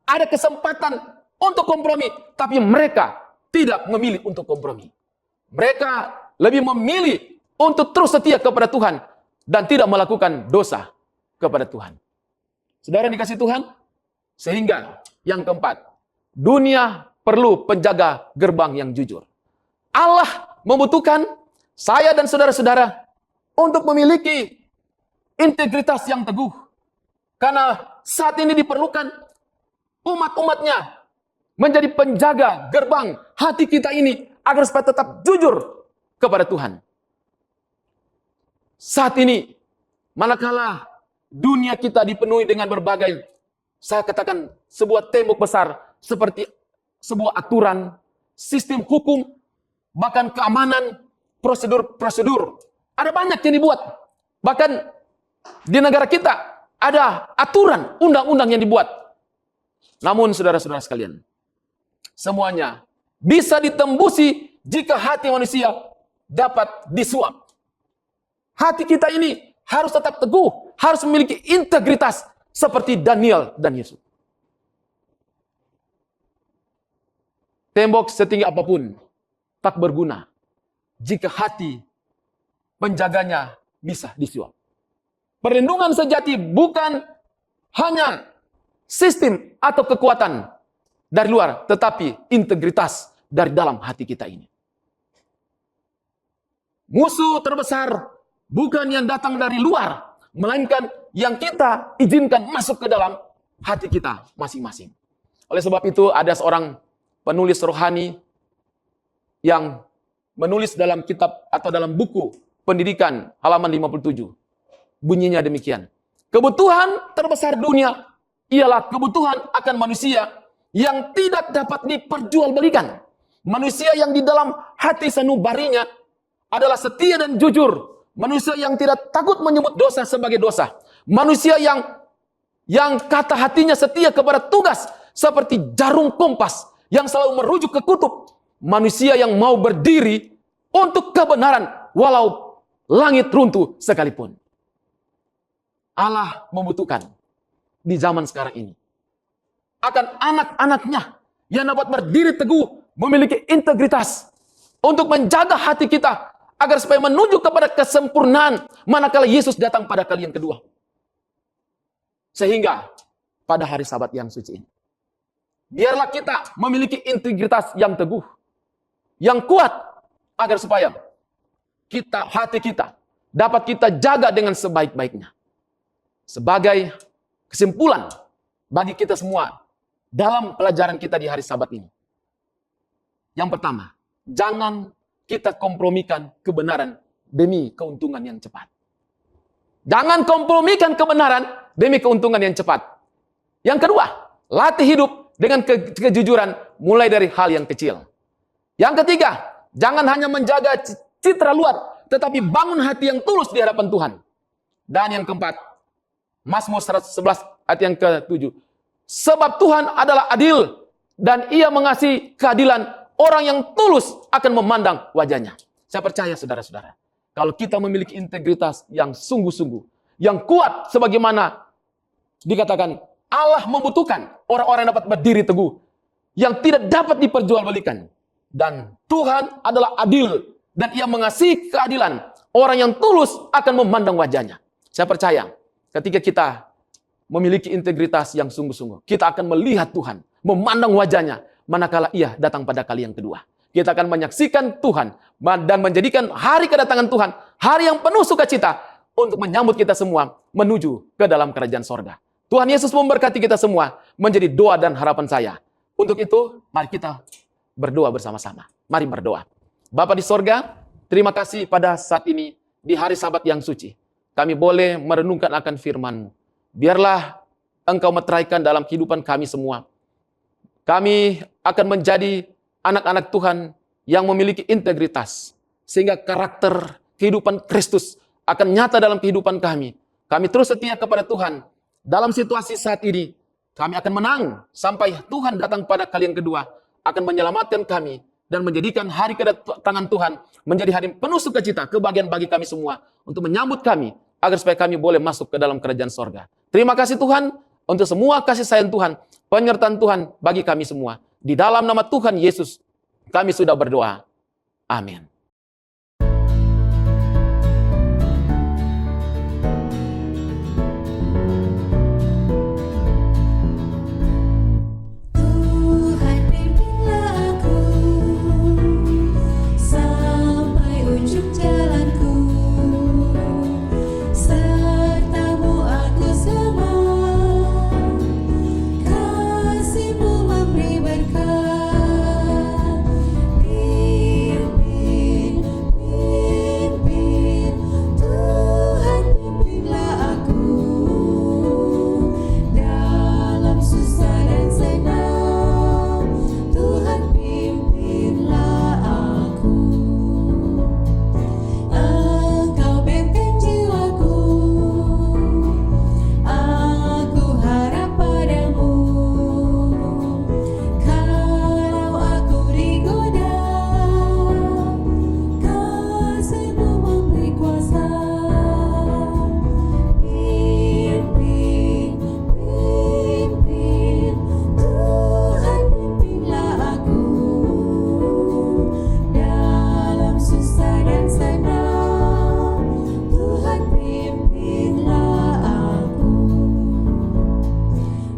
ada kesempatan untuk kompromi, tapi mereka tidak memilih untuk kompromi. Mereka lebih memilih untuk terus setia kepada Tuhan dan tidak melakukan dosa kepada Tuhan. Saudara dikasih Tuhan, sehingga yang keempat, dunia perlu penjaga gerbang yang jujur. Allah membutuhkan saya dan saudara-saudara untuk memiliki integritas yang teguh. Karena saat ini diperlukan umat-umatnya menjadi penjaga gerbang hati kita ini agar supaya tetap jujur kepada Tuhan. Saat ini, manakala dunia kita dipenuhi dengan berbagai, saya katakan sebuah tembok besar seperti sebuah aturan, sistem hukum, bahkan keamanan, prosedur-prosedur. Ada banyak yang dibuat. Bahkan di negara kita ada aturan, undang-undang yang dibuat. Namun saudara-saudara sekalian, semuanya bisa ditembusi jika hati manusia dapat disuap. Hati kita ini harus tetap teguh, harus memiliki integritas seperti Daniel dan Yusuf. Tembok setinggi apapun tak berguna jika hati penjaganya bisa disuap. Perlindungan sejati bukan hanya sistem atau kekuatan dari luar, tetapi integritas dari dalam hati kita ini. Musuh terbesar bukan yang datang dari luar, melainkan yang kita izinkan masuk ke dalam hati kita masing-masing. Oleh sebab itu ada seorang penulis rohani yang menulis dalam kitab atau dalam buku pendidikan halaman 57. Bunyinya demikian. Kebutuhan terbesar dunia ialah kebutuhan akan manusia yang tidak dapat diperjualbelikan. Manusia yang di dalam hati sanubarinya adalah setia dan jujur. Manusia yang tidak takut menyebut dosa sebagai dosa. Manusia yang kata hatinya setia kepada tugas seperti jarum kompas yang selalu merujuk ke kutub. Manusia yang mau berdiri untuk kebenaran walau langit runtuh sekalipun. Allah membutuhkan di zaman sekarang ini akan anak-anaknya yang dapat berdiri teguh, memiliki integritas untuk menjaga hati kita agar supaya menuju kepada kesempurnaan manakala Yesus datang pada kali yang kedua. Sehingga pada hari Sabat yang suci ini, biarlah kita memiliki integritas yang teguh, yang kuat agar supaya hati kita dapat kita jaga dengan sebaik-baiknya. Sebagai kesimpulan bagi kita semua dalam pelajaran kita di hari Sabat ini. Yang pertama, jangan kita kompromikan kebenaran demi keuntungan yang cepat. Jangan kompromikan kebenaran demi keuntungan yang cepat. Yang kedua, latih hidup dengan kejujuran mulai dari hal yang kecil. Yang ketiga, jangan hanya menjaga citra luar, tetapi bangun hati yang tulus di hadapan Tuhan. Dan yang keempat, Mazmur 111 ayat yang ke-7. Sebab Tuhan adalah adil dan Ia mengasihi keadilan, orang yang tulus akan memandang wajahnya. Saya percaya saudara-saudara, kalau kita memiliki integritas yang sungguh-sungguh, yang kuat sebagaimana dikatakan Allah membutuhkan orang-orang yang dapat berdiri teguh, yang tidak dapat diperjualbelikan. Dan Tuhan adalah adil dan Ia mengasihi keadilan, orang yang tulus akan memandang wajahnya. Saya percaya ketika kita memiliki integritas yang sungguh-sungguh, kita akan melihat Tuhan, memandang wajahnya, manakala Ia datang pada kali yang kedua. Kita akan menyaksikan Tuhan dan menjadikan hari kedatangan Tuhan hari yang penuh sukacita untuk menyambut kita semua menuju ke dalam kerajaan sorga. Tuhan Yesus memberkati kita semua menjadi doa dan harapan saya. Untuk itu, mari kita berdoa bersama-sama. Mari berdoa. Bapa di sorga, terima kasih pada saat ini di hari Sabat yang suci. Kami boleh merenungkan akan firman-Mu. Biarlah Engkau meteraikan dalam kehidupan kami semua. Kami akan menjadi anak-anak Tuhan yang memiliki integritas. Sehingga karakter kehidupan Kristus akan nyata dalam kehidupan kami. Kami terus setia kepada Tuhan. Dalam situasi saat ini, kami akan menang sampai Tuhan datang pada kali yang kedua. Akan menyelamatkan kami dan menjadikan hari kedatangan Tuhan menjadi hari penuh sukacita, kebahagiaan bagi kami semua untuk menyambut kami agar supaya kami boleh masuk ke dalam kerajaan sorga. Terima kasih Tuhan untuk semua kasih sayang Tuhan, penyertaan Tuhan bagi kami semua. Di dalam nama Tuhan Yesus, kami sudah berdoa. Amin. Tuhan pimpinlah aku sampai ujung jalanku, serta-Mu aku semua, kasih-Mu memberi berkat. Pimpin, pimpin, Tuhan pimpinlah aku dalam susah dan senang. Tuhan pimpinlah aku. Engkau benteng jiwaku, aku harap padamu. Kalau aku digoda, kasih-Mu memberi kuasa. Pimpin, pimpin, Tuhan pimpinlah aku dalam susah dan senang. Tuhan pimpinlah aku.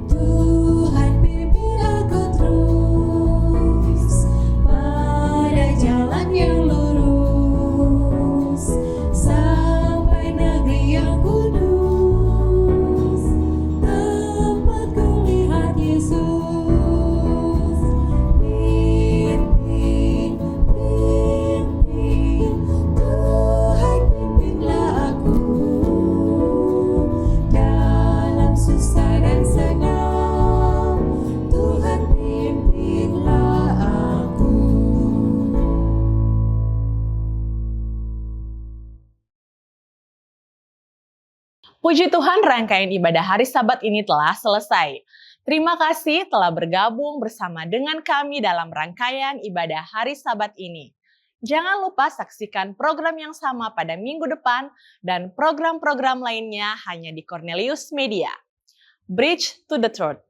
Tuhan pimpin aku terus pada jalan yang lurus sampai negeri yang kudus, tempat kulihat Yesus. Pimpin, pimpin, Tuhan pimpinlah aku dalam susah dan senang. Tuhan pimpinlah aku. Puji Tuhan, rangkaian ibadah hari Sabat ini telah selesai. Terima kasih telah bergabung bersama dengan kami dalam rangkaian ibadah hari Sabat ini. Jangan lupa saksikan program yang sama pada minggu depan dan program-program lainnya hanya di Cornelius Media. Bridge to the Truth.